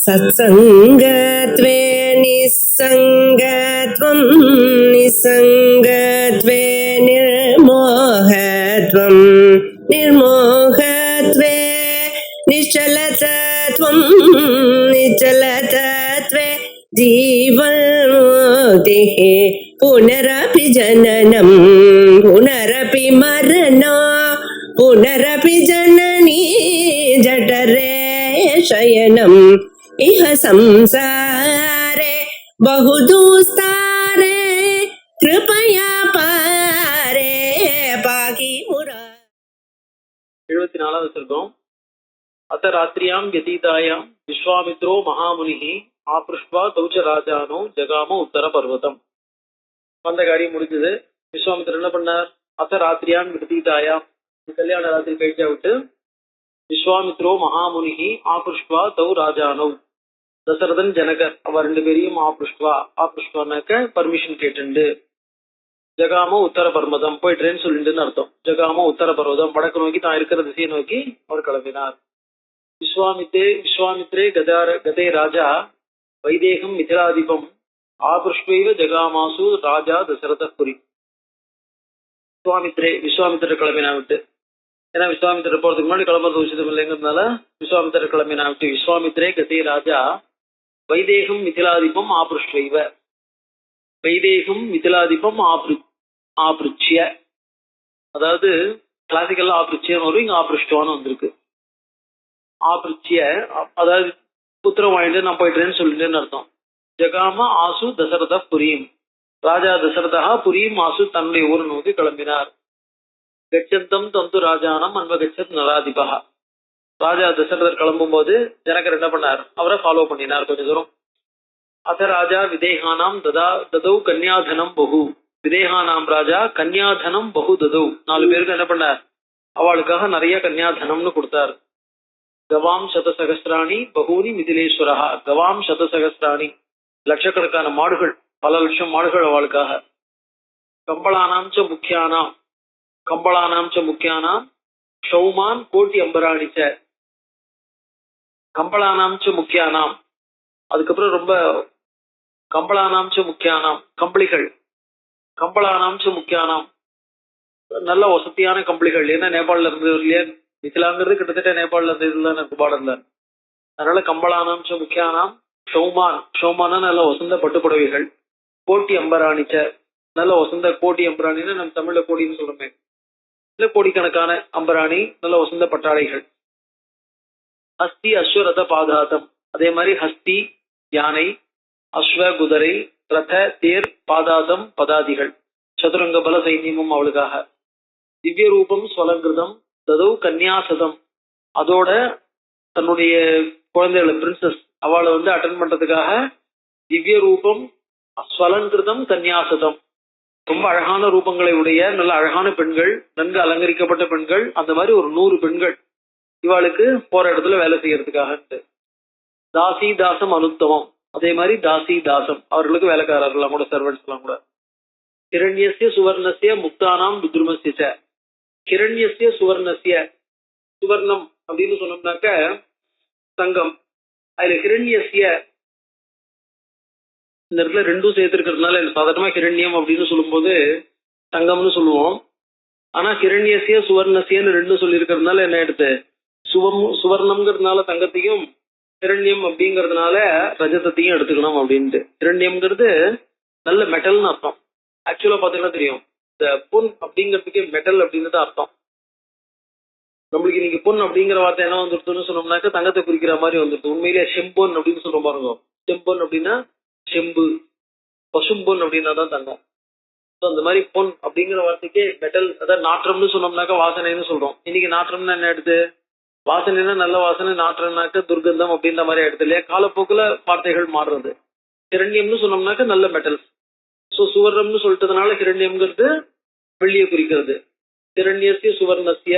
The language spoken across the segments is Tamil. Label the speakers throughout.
Speaker 1: सत्सङ्गत्वे निस्सङ्गत्वं निस्सङ्गत्वे निर्मोहत्वं निर्मोहत्वे निश्चलतत्वं निश्चलतत्वे जीवन्मुक्तिः पुनरपि जननं पुनरपि मरणं पुनरपि जननी जठरे शयनम् इह संसारे बहुदुस्तारे कृपया पारे पाहि मुरा
Speaker 2: 74வது सर्गम अत रात्रियां व्यतीतायां विश्वामित्रो महामुनिः ஆப்ருஷ்வா தௌச்ச ராஜானோ ஜகாமோ உத்தர பர்வதம். வந்த காரியம் முடிஞ்சது. விஸ்வாமித்திரர் என்ன பண்ணார்? அத்த ராத்திரியான் விடுதீதாயாம், கல்யாண ராத்திரி கழிச்சா விட்டு விஸ்வாமித்ரோ மகாமுனிகி ஆப்ருஷ்வா தௌ ராஜானோ, தசரதன் ஜனகர் அவ ரெண்டு பேரையும் ஆப்ருஷ்வானாக்க பர்மிஷன் கேட்டு ஜகாமோ உத்தர பர்வதம் போயிட்டுறேன்னு சொல்லிட்டுன்னு அர்த்தம். ஜகாமோ உத்தர பர்வதம் வடக்கு நோக்கி தான் இருக்கிற திசையை நோக்கி அவர் கிளம்பினார். விஸ்வாமித்ரே கதே ராஜா வைதேகம் மிதிலாதிபம் ஆபுஷ்வைவ ஜகாமாசு ராஜா தசரதபுரி. விஸ்வாமித்திர கிளம்பினா விட்டு, ஏன்னா விஸ்வாமித்திர போறதுக்கு முன்னாடி கிளம்புறது உச்சிதம் இல்லைங்கிறதுனால விஸ்வாமித்திர கிளம்பினா விட்டு விஸ்வாமித்ரே கதே ராஜா வைதேகம் மிதிலாதிபம் ஆபுஷ்வைவ, வைதேகம் மிதிலாதிபம் ஆப்ருச்சிய, அதாவது கிளாசிக்கல் ஆப்ருச்சியன்னு வரும், இங்க ஆப்ருஷ்டவான்னு வந்திருக்கு. ஆப்ருச்சிய அதாவது புத்திரம் வாங்கிட்டு நான் போயிட்டுறேன்னு சொல்லிட்டேன்னு அர்த்தம். ஜகாம ஆசு தசரத புரியும், ராஜா தசரதா புரியும் ஆசு தன்னுடைய ஊரை நோக்கி கிளம்பினார். கச்சந்தம் தந்து ராஜானம் அன்வகச்சத் நராதிபா. ராஜா தசரதர் கிளம்பும் போது ஜனகர் என்ன பண்ணார்? அவரை ஃபாலோ பண்ணினார் கொஞ்ச தூரம். அத ராஜா விதேகானாம் ததௌ கன்யாதனம் பகு, விதேகானாம் ராஜா கன்யாதனம் பகு ததௌ, 4 பேருக்கு என்ன பண்ணார்? அவளுக்காக நிறைய கன்யாதனம்னு கொடுத்தார். கவாம் சதசகஸ்திராணி பகூனி மிதிலேஸ்வரா, கவாம் சதசகஸ்திராணி லட்சக்கணக்கான மாடுகள், பல லட்சம் மாடுகள் அவளுக்காக. கம்பளானாம் ச முக்கியானாம் ஷௌமான் கோட்டி அம்பராணிச்ச, கம்பளானாம் ச முக்கியானாம், அதுக்கப்புறம் ரொம்ப கம்பளானாம் ச முக்கியானாம் கம்பளிகள், கம்பளானாம் ச முக்கியானாம் நல்ல வசதியான கம்பளிகள். ஏன்னா நேபாளில இருந்து இல்லையா, மிதிலாங்கிறது கிட்டத்தட்ட நேபாளில இருந்து இதுல எனக்கு பாடல, அதனால கம்பளானாம் ச முக்கியானாம் ஷௌமான நல்ல வசந்த பட்டுப்புடவைகள், கோட்டி அம்பராணிச்ச நல்ல வசந்த, கோட்டி அம்பராணின்னு நம்ம தமிழ்ல கோடின்னு சொல்றோமே, இல்ல கோடிக்கணக்கான அம்பராணி நல்ல வசந்த பட்டாடைகள். ஹஸ்தி அஸ்வரத பாதாதம், அதே மாதிரி ஹஸ்தி யானை, அஸ்வ குதிரை, ரத தேர், பாதாதம் பதாதிகள், சதுரங்க பல சைன்யமும் அவளுக்காக. திவ்ய ரூபம் ஸ்வலங்கிருதம் ததௌ கன்யாசதம், அதோட தன்னுடைய குழந்தைகளை பிரின்சஸ் அவளை அட்டன் பண்றதுக்காக திவ்ய ரூபம் ஸ்வலங்கிருதம் கன்யாசதம், ரொம்ப அழகான ரூபங்களை உடைய நல்ல அழகான பெண்கள், நன்கு அலங்கரிக்கப்பட்ட பெண்கள், அந்த மாதிரி ஒரு 100 பெண்கள் இவாளுக்கு போற இடத்துல வேலை செய்யறதுக்காக. தாசி தாசம் அனுத்தமம், அதே மாதிரி தாசி தாசம் அவர்களுக்கு வேலைக்காரர்கள்லாம் கூட, சர்வன்ட்ஸ் எல்லாம் கூட. கிரண்யஸ்ய சுவர்ணஸ்ய முக்தானாம் வித்ருமஸ்ய, கிரண்யஸ்ய சுவர்ணஸ்ய, சுவர்ணம் அப்படின்னு சொன்னோம்னாக்க தங்கம், அதுல கிரண்யஸ்ய இந்த இடத்துல ரெண்டும் சேர்த்திருக்கிறதுனால சாதாரணமா கிரண்யம் அப்படின்னு சொல்லும் போது தங்கம்னு சொல்லுவோம். ஆனா கிரண்யசிய சுவர்ணசியன்னு ரெண்டும் சொல்லி இருக்கிறதுனால என்ன எடுத்து சுவர்ணம்ங்கிறதுனால தங்கத்தையும், கிரண்யம் அப்படிங்கிறதுனால ரஜதத்தையும் எடுத்துக்கணும் அப்படின்ட்டு. கிரண்யம்ங்கிறது நல்ல மெட்டல்னு அர்த்தம். ஆக்சுவலா பாத்தீங்கன்னா தெரியும், இந்த பொன் அப்படிங்கிறதுக்கு மெட்டல் அப்படின்னு அர்த்தம். நம்மளுக்கு இன்னைக்கு பொன் அப்படிங்கிற வார்த்தை என்ன வந்துருதுன்னு சொன்னோம்னாக்க தங்கத்தை குறிக்கிற மாதிரி வந்துருது. உண்மையிலே செம்பொன் அப்படின்னு சொல்ற பாருங்க, செம்பொன் அப்படின்னா செம்பு, பசும்பொன் அப்படின்னா தான் தங்கம். அந்த மாதிரி பொன் அப்படிங்கிற வார்த்தைக்கு மெட்டல், அதாவது நாற்றம்னு சொன்னோம்னாக்க வாசனைன்னு சொல்றோம். இன்னைக்கு நாற்றம்னா என்ன எடுத்து, வாசனைனா நல்ல வாசனை, நாற்றம்னாக்க துர்கந்தம் அப்படின்ற மாதிரி எடுத்து இல்லையா, காலப்போக்குல வார்த்தைகள் மாறுறது. கிரண்யம்னு சொன்னோம்னாக்க நல்ல மெட்டல்ஸ். ஸோ சுவர்ணம்னு சொல்லிட்டதுனால கிரண்யம்ங்கிறது வெள்ளியை குறிக்கிறது. கிரண்யசிய சுவர்ணசிய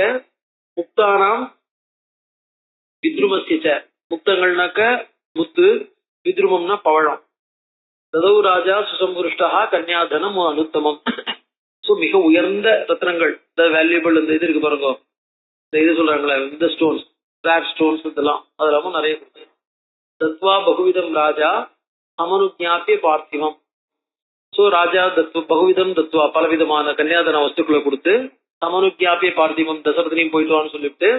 Speaker 2: முக்தானாம் வித்ருமஸ்ய, முக்தங்கள்னாக்க முத்து, வித்ருமம்னா பவழம். ததௌ ராஜா சுசம்புருஷ்டா கன்யாதனம் அனுத்தமம். ஸோ மிக உயர்ந்த ரத்னங்கள், த வேல்யூபிள், இந்த இது இருக்கு பாருங்க, இந்த இது சொல்றாங்களே இந்த ஸ்டோன்ஸ், ரேர் ஸ்டோன்ஸ், இதெல்லாம் அதெல்லாமும் நிறைய கொடுத்து தத்வா பகுவிதம் ராஜா சமனுஜாபிய பார்த்திவம். சோ ராஜா பகுவிதம் தத்வா பலவிதமான கன்னியாதான வஸ்துக்களை கொடுத்து சமனுஜாபிய பார்த்திவம் தசரதனையும் போயிட்டு வான்னு சொல்லிட்டு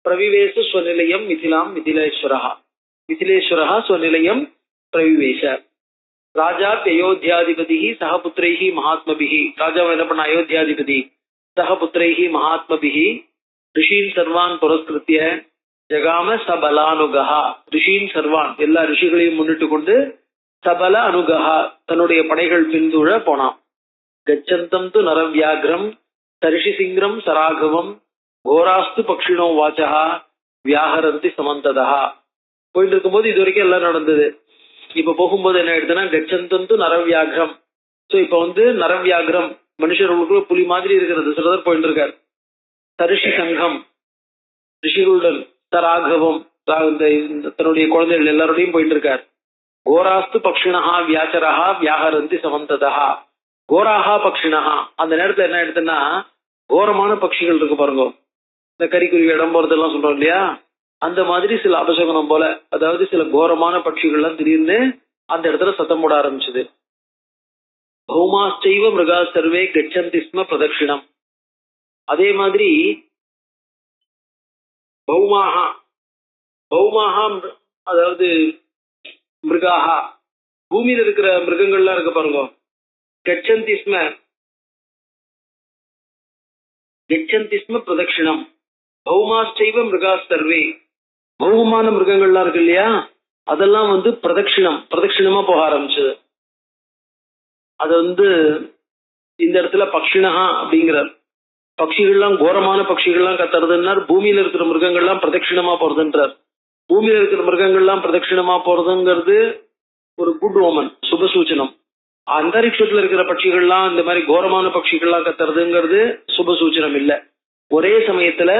Speaker 2: பிரவிவேச ஸ்வநிலையம் மிதிலாம் மிதிலேஸ்வரா ஸ்வநிலையம் பிரவிவேச. ராஜா அயோத்தியாதிபதி சகபுத்திரைஹி மகாத்மபிஹி. ராஜாவை என்ன பண்ண? அயோத்தியாதிபதி சகபுத்திரைஹி மகாத்மபிஹி ரிஷீன் சர்வான் புரஸ்கிருத்திய ஜகாம சபலானுகா. ரிஷீன் சர்வான் எல்லா ரிஷிகளையும் முன்னிட்டு கொண்டு சபல அனுகா தன்னுடைய படைகள் பின்தூழ போனான். கச்சந்தம் து நரவியாகிரம் தரிஷி சிங்ரம் சராகவம் கோராஸ்து பக்ஷிணோ வாச்சகா வியாஹரந்தி சமந்ததா. போயிட்டு இருக்கும்போது இது வரைக்கும் எல்லாம் நடந்தது. இப்ப போகும்போது என்ன ஆயிடுதுன்னா கச்சந்தம் து நரவியாகிரம். சோ இப்ப நரவியாகிரம் மனுஷர்களுக்குள்ள புலி மாதிரி இருக்கிறது சிலர் போயிட்டு இருக்காரு. தரிஷி சங்கம் ரிஷிகளுடன் சராகவம் தன்னுடைய குழந்தைகள் எல்லாரோடையும் போயிட்டு இருக்கார். கோராஸ்து பக்ஷிணஹா வியாச்சரஹா வியாஹரந்தி சமந்ததா. கோராஹா பக்ஷிணஹா அந்த நேரத்துல என்ன ஆயிடுதுன்னா கோரமான பட்சிகள் இருக்கு பாருங்க. இந்த கறிக்குருவி இடம் போறதெல்லாம் சொல்றோம் இல்லையா, அந்த மாதிரி சில அபசகுனம் போல, அதாவது சில கோரமான பட்சிகள்லாம் திடீர்னு அந்த இடத்துல சத்தம் போட ஆரம்பிச்சது. பௌமாச்சைவ மிருகா சர்வே கச்சந்தி ஸ்ம பிரதட்சிணம். அதே மாதிரி பௌமாஹா அதாவது மிருகாஹா பூமியில இருக்கிற மிருகங்கள்லாம் இருக்க பாருங்க. கச்சந்தி ஸ்ம பிரதட்சிணம். பௌமாச்சைவ மிருகா சர்வே பௌமமான மிருகங்கள்லாம் இருக்கு இல்லையா, அதெல்லாம் பிரதட்சிணமா போக ஆரம்பிச்சது. அது இந்த இடத்துல பக்ஷிணஹா அப்படிங்கிறார். பட்சிகள்லாம் கோரமான பட்சிகள்லாம் கத்துறதுன்னார். பூமியில இருக்கிற மிருகங்கள்லாம் பிரதட்சிணமா போறதுன்றார். பூமியில இருக்கிற மிருகங்கள்லாம் பிரதட்சிணமா போறதுங்கிறது ஒரு குட் ஓமன், சுபசூச்சனம். அந்தரிக்ஷத்துல இருக்கிற பட்சிகள்லாம் இந்த மாதிரி கோரமான பட்சிகள்லாம் கத்துறதுங்கிறது சுபசூச்சனம் இல்ல. ஒரே சமயத்துல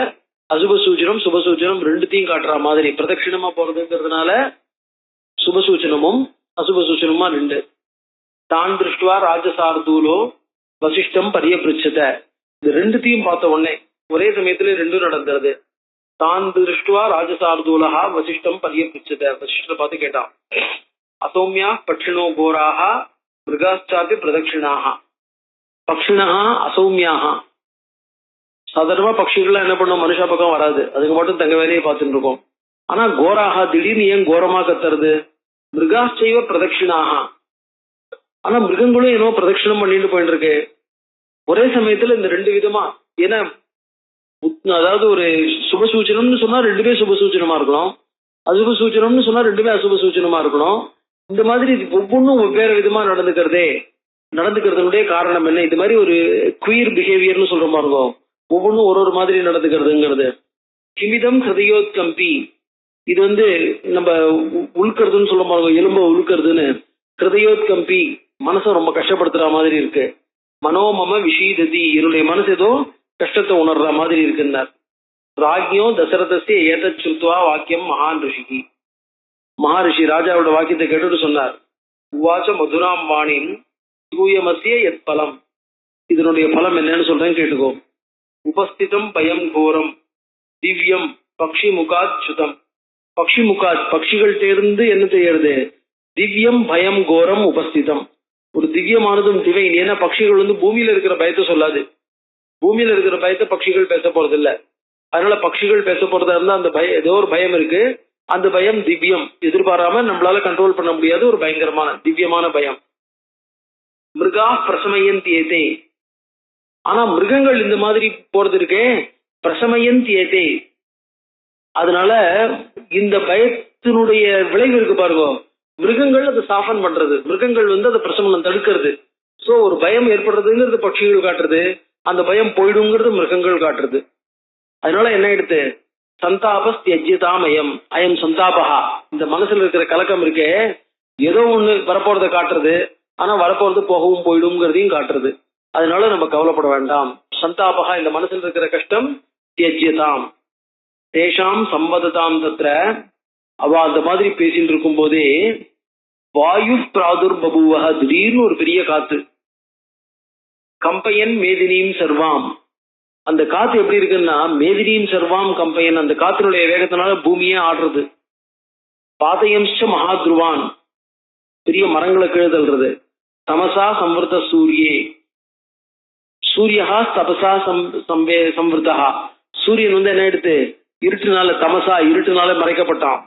Speaker 2: அசுபசூச்சனம் சுபசூச்சனம் ரெண்டுத்தையும் காட்டுற மாதிரி பிரதட்சிணமா போறதுங்கிறதுனால சுபசூச்சனமும் அசுபசூச்சனமா ரெண்டு. தான் திருஷ்டுவா ராஜசார்தூலோ வசிஷ்டம் பரியபிருச்சத. இது ரெண்டுத்தையும் பார்த்த உடனே ஒரே சமயத்துல ரெண்டும் நடந்துருது. தான் திருஷ்டுவா ராஜசார்தூலஹா வசிஷ்டம் பரியபிருச்சத. வசிஷ்டரை பார்த்து கேட்டான், அசௌமியா பட்சிணோ கோராக மிருகாச்சாபி பிரதட்சிணாக. பக்ஷிணா அசௌமியாக சாதாரணமா பட்சிகள்லாம் என்ன பண்ணும், மனுஷா பக்கம் வராது, அதுக்கு மட்டும் தங்க வேலையை பார்த்துட்டு இருக்கோம். ஆனா கோராக திடீர்னு ஏன் கோரமா கத்துறது? மிருகாச்சைவ பிரதட்சிணாக. ஆனா மிருகங்களும் ஏனோ பிரதட்சிணம் பண்ணிட்டு போயிட்டு இருக்கு ஒரே சமயத்துல. இந்த ரெண்டு விதமா, ஏன்னா அதாவது ஒரு சுபசூச்சனம்னு சொன்னா ரெண்டுமே சுபசூச்சனமா இருக்கணும், அசுபசூச்சனம்னு சொன்னா ரெண்டுமே அசுபசூச்சனமா இருக்கணும். இந்த மாதிரி ஒவ்வொன்றும் வெவ்வேறு விதமா நடந்துக்கிறதுனுடைய காரணம் என்ன? இது மாதிரி ஒரு குயர் பிஹேவியர்னு சொல்ற மாதிரி இருக்கும். ஒவ்வொன்றும் ஒரு மாதிரி நடந்துக்கிறதுங்கிறது. கிமிதம் ஹிருதயோத்கம்பி. இது நம்ம உள்கிறதுன்னு சொல்ல மாதிரி, எலும்ப உள்கிறதுன்னு. ஹிருதயோத்கம்பி மனசை ரொம்ப கஷ்டப்படுத்துற மாதிரி இருக்கு. மனோமம விஷீததி, என்னுடைய மனசு ஏதோ கஷ்டத்தை உணர்ற மாதிரி இருக்குன்னார். ராஜ்யோ தசரதஸ்ய ஏதத் சுத்வா வாக்கியம் மகான் ரிஷிகி. மகாரிஷி ராஜாவோட வாக்கியத்தை கேட்டுட்டு சொன்னார், உவாச்ச மதுராம் வாணின் தூயமசிய எத் பலம். இதனுடைய பலம் என்னன்னு சொல்றேன் கேட்டுக்கோ. உபஸ்திதம் பயம் கோரம் திவ்யம் பக்ஷி முகாத் சுதம். பக்ஷி முகாத் பட்சிகள் தேர்ந்து என்ன செய்யறது? திவ்யம் பயம் கோரம் உபஸ்திதம். ஒரு திவ்யமானதும் டிவைன். ஏன்னா பட்சிகள் பூமியில இருக்கிற பயத்தை சொல்லாது. பூமியில இருக்கிற பயத்தை பட்சிகள் பேச போறது இல்ல. அதனால பட்சிகள் பேச போறதா இருந்தா அந்த ஏதோ ஒரு பயம் இருக்கு. அந்த பயம் திவ்யம், எதிர்பாராம நம்மளால கண்ட்ரோல் பண்ண முடியாது ஒரு பயங்கரமான திவ்யமான பயம். மிருகா பிரசமயந்தியதே. ஆனா மிருகங்கள் இந்த மாதிரி போறது இருக்கே பிரசமயந்தியதே. அதனால இந்த பயத்தினுடைய விளைவு இருக்கு பாருங்க, மிருகங்கள் அதை சாஃபன் பண்றது, மிருகங்கள் அதை பிரசமனம் தடுக்கிறது. சோ ஒரு பயம் ஏற்படுறதுங்கிறது பட்சிகள் காட்டுறது, அந்த பயம் போயிடுங்கிறது மிருகங்கள் காட்டுறது. அதனால என்ன எடுத்து சந்தாபஸ்தியஜ்யதாமயம் அயம் சந்தாபகா. இந்த மனசுல இருக்கிற கலக்கம் இருக்கே, ஏதோ ஒண்ணு வரப்போறத காட்டுறது, ஆனா வரப்போறது போகவும் போயிடுங்கிறதையும் காட்டுறது. அதனால நம்ம கவலைப்பட வேண்டாம். சந்தாபகா இந்த மனசுல இருக்கிற கஷ்டம் தியஜ்யதாம் தேஷாம் சம்பததாம் தத்ர. அவ அந்த மாதிரி பேசிட்டு இருக்கும் போதே வாயு பிராதுர்பபுவஹ, திடீர்னு ஒரு பெரிய காத்து. கம்பயன் மேதினியும் சர்வாம். அந்த காத்து எப்படி இருக்குன்னா மேதினியும் சர்வாம் கம்பயன். அந்த காத்தினுடைய வேகத்தினால பூமியே ஆடுறது. பாதயம்ச்ச மகாத்ருவான், பெரிய மரங்களை கீழே தள்ளுறது. தமசா சம்வர்த்த சூரியே, சூரியஹா தபசா சம்வர்த்தா, சூரியன் வந்து என்ன எடுத்து இருட்டுனால, தமசா இருட்டுனால மறைக்கப்பட்டான்.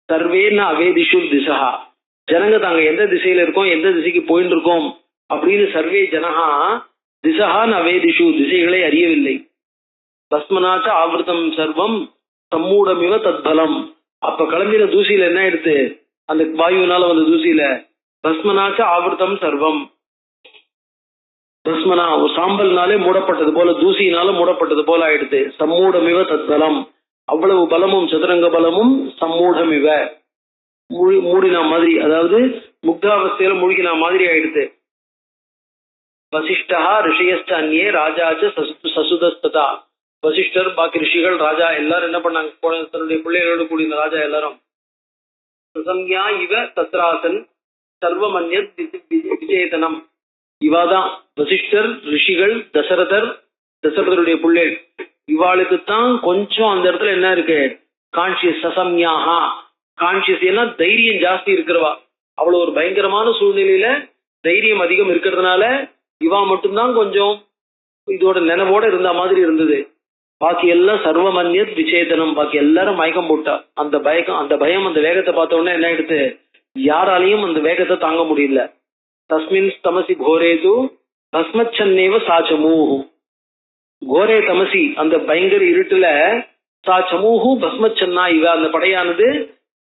Speaker 2: சர்வேன அவேதிஷு திசா, ஜனங்க தாங்க எந்த திசையில இருக்கோம், எந்த திசைக்கு போயிட்டு இருக்கோம் அப்படின்னு சர்வே ஜனஹா திசஹான் அவேதிஷு, திசைகளை அறியவில்லை. பஸ்மனாச்ச ஆவிரதம் சர்வம் சம்மூடமிவ தத்பலம், அப்ப கிளம்பின தூசியில என்ன எடுத்து, அந்த வாயுனால வந்த தூசியில பஸ்மனாச்ச ஆவிரதம் சர்வம், பஸ்மனா ஒரு சாம்பல்னாலே மூடப்பட்டது போல, தூசியினால மூடப்பட்டது போல ஆயிடுது. சம்மூடமிவ தத்பலம், அவ்வளவு பலமும் சதுரங்க பலமும் சம்மூடமிவ மூடினா மாதிரி, அதாவது முக்தாவஸ்தையில மூழ்கினா மாதிரி ஆயிடுது. வசிஷ்டா ரிஷியஸ்ட அந்நியே ராஜாச்ச சசுதஸ்ததா, வசிஷ்டர் பாக்கி ரிஷிகள் ராஜா எல்லாரும் என்ன பண்ணாங்க, தன்னுடைய பிள்ளைகளோடு கூடிய இந்த ராஜா எல்லாரும் பிரசம்யா இவ தத்ராசன் சர்வமன்யத் விஜேதனம், இவாதான் வசிஷ்டர் ரிஷிகள் தசரதருடைய பிள்ளை, இவாளுக்குத்தான் கொஞ்சம் அந்த இடத்துல என்ன இருக்கு, கான்சியஸ், சசம்யாஹா கான்சியஸ், ஏன்னா தைரியம் ஜாஸ்தி இருக்கிறவா, அவ்வளவு ஒரு பயங்கரமான சூழ்நிலையில தைரியம் அதிகம் இருக்கிறதுனால இவா மட்டும்தான் கொஞ்சம் இதோட நினைவோட இருந்த மாதிரி இருந்தது. பாக்கி எல்லாம் சர்வமன்யத் விசேதனம், பாக்கி எல்லாரும் மயக்கம் போட்டா. அந்த பயம் அந்த வேகத்தை பார்த்த உடனே என்ன ஆயிடுத்து, யாராலையும் அந்த வேகத்தை தாங்க முடியல. தஸ்மின் தமசி கோரேது பஸ்மச்சன்னேவ சாச்சமூஹு, கோரே தமசி அந்த பயங்கர இருட்டுல சாச்சமூஹு பஸ்மச்சன்னா இவ, அந்த படையானது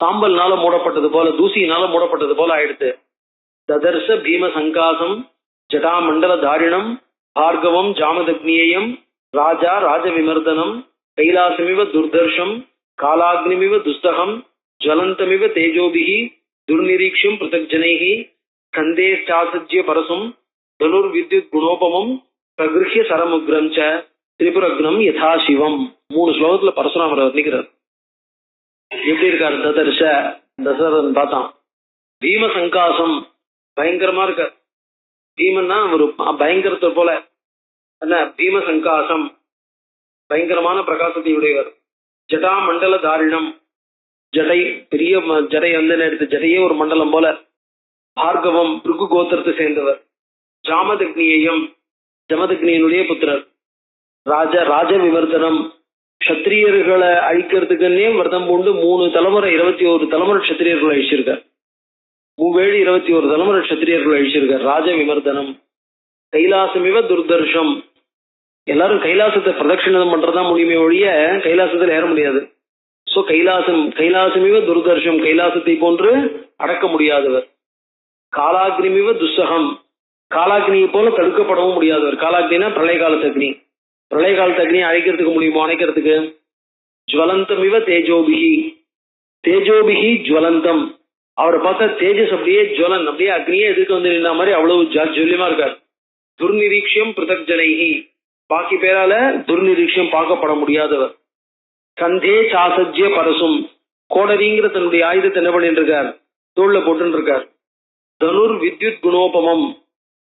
Speaker 2: சாம்பல்னால மூடப்பட்டது போல, தூசியினால மூடப்பட்டது போல ஆயிடுத்து. ததர்ச பீம சங்காசம் ஜடாமண்டல தாரிணம் பார்கவம் ஜாமதக்னியம் ராஜா ராஜவிமர்தனம் கைலாசமிவ துர்தர்ஷம் காலாக்னிமிவ துஸ்தகம் ஜ்வலந்தமிவ தேஜோபிஹி துர்நிரீக்ஷம் பிருத்தக்ஜனைஹி கந்தே சாசஜ்ய பரசும் தனுர் வித்யுத் குணோபமம் பிரகிருஹ்ய சரமுக்ரம் ச திரிபுரக்னம் யதா சிவம். 3 ஸ்லோகத்துல பரசுராமர் வர்ணிக்கிறார். எப்படி இருக்காரு ததர்ஷ, தசரதன் பார்த்தான். பீம சங்காசம் பயங்கரமா இருக்க, பீமன்னா ஒரு பயங்கரத்தை போல என்ன, பீம சங்காசம் பயங்கரமான பிரகாசத்தை உடையவர். ஜடா மண்டல தாரிணம், ஜடை பெரிய ஜடை வந்து எடுத்து ஜடையே ஒரு மண்டலம் போல. பார்கவம் பிருகு கோத்திரத்தை சேர்ந்தவர். ஜாமதக்னியம் ஜமதக்னியனுடைய புத்திரர். ராஜ விவர்த்தனம், கஷத்திரியர்களை அழிக்கிறதுக்குன்னே விரதம் பூண்டு 3 தலைமுறை 21 தலைமுறை கஷத்திரியர்களை அழிச்சிருக்கார். 21 தலைமுறை கஷத்திரியர்களை அழிச்சிருக்கார். ராஜ விமர்தனம். கைலாசமிவ துர்தர்ஷம், எல்லாரும் கைலாசத்தை பிரதட்சிணம் பண்றதுதான் முடியுமே ஒழிய கைலாசத்தில் ஏற முடியாது. சோ கைலாசமிவ துர்தர்ஷம், கைலாசத்தை போன்று அடக்க முடியாதவர். காலாக்னிமிவ துஸ்ஸகம், காலாக்னியை போல தடுக்கப்படவும் முடியாதவர். காலாக்னினா பிரளய காலத்து அக்னி, பிரளய காலத்து அக்னியை அழைக்கிறதுக்கு முடியுமோ அணைக்கிறதுக்கு. ஜுவலந்தமிவ தேஜோபிஹி, தேஜோபிஹி ஜுவலந்தம், அவரை பார்த்தா தேஜஸ் அப்படியே ஜுவலன், அப்படியே அக்னியே எதிர்க்க வந்து நின்ன மாதிரி அவ்வளவு ஜாஜ்வல்யமா இருக்கார். துர்நிரீக்ஷம் பிருத்தக்ஜனைஹி, பாக்கி பேரால துர்நிரீக்ஷம் பார்க்கப்பட முடியாதவர். கந்தே சாசஜ்ய பரசும், கோடரிங்கிற தன்னுடைய ஆயுதத்தை என்ன பண்ணிட்டு இருக்கார், தோல்ல போட்டு இருக்கார். தனுர் வித்யுத் குணோபமம்,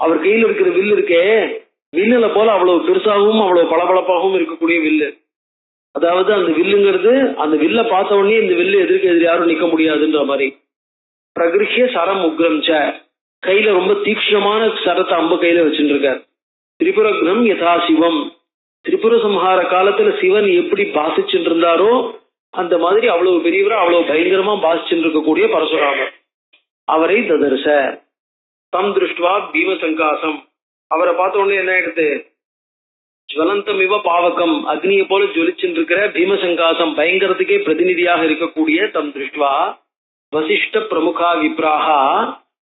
Speaker 2: அவர் கையில் இருக்கிற வில் இருக்கே, வில்லுல போல அவ்வளவு பெருசாகவும் அவ்வளவு பளபளப்பாகவும் இருக்கக்கூடிய வில்லு. அதாவது அந்த வில்லுங்கிறது, அந்த வில்ல பார்த்த உடனே இந்த வில்லு எதிர்க்க யாரும் நிக்க முடியாதுன்ற மாதிரி. பிரகிருஹ்ய சரம் உக்ரம் ச, கையில ரொம்ப தீக்ஷ்ணமான சரத்தை அம்பு கையில வச்சுட்டு இருக்கார். திரிபுரக்னம் யதா சிவம், திரிபுர சம்ஹார காலத்துல சிவன் எப்படி பாசிச்சுட்டு இருந்தாரோ அந்த மாதிரி அவ்வளவு பெரியவரா அவ்வளவு பயங்கரமா பாசிச்சுட்டு இருக்கக்கூடிய பரசுராமர். அவரை ததர்ச தம் திருஷ்டுவா பீமசங்காசம், அவரை பார்த்த உடனே என்ன ஆயிடுது, ஜுவலந்தமிவ பாவகம், அக்னியை போல ஜொலிச்சுட்டு இருக்கிற பீமசங்காசம், பயங்கரத்துக்கே பிரதிநிதியாக இருக்கக்கூடிய தம் திருஷ்டுவா வசிஷ்ட பிரமுகா விப்ராகா,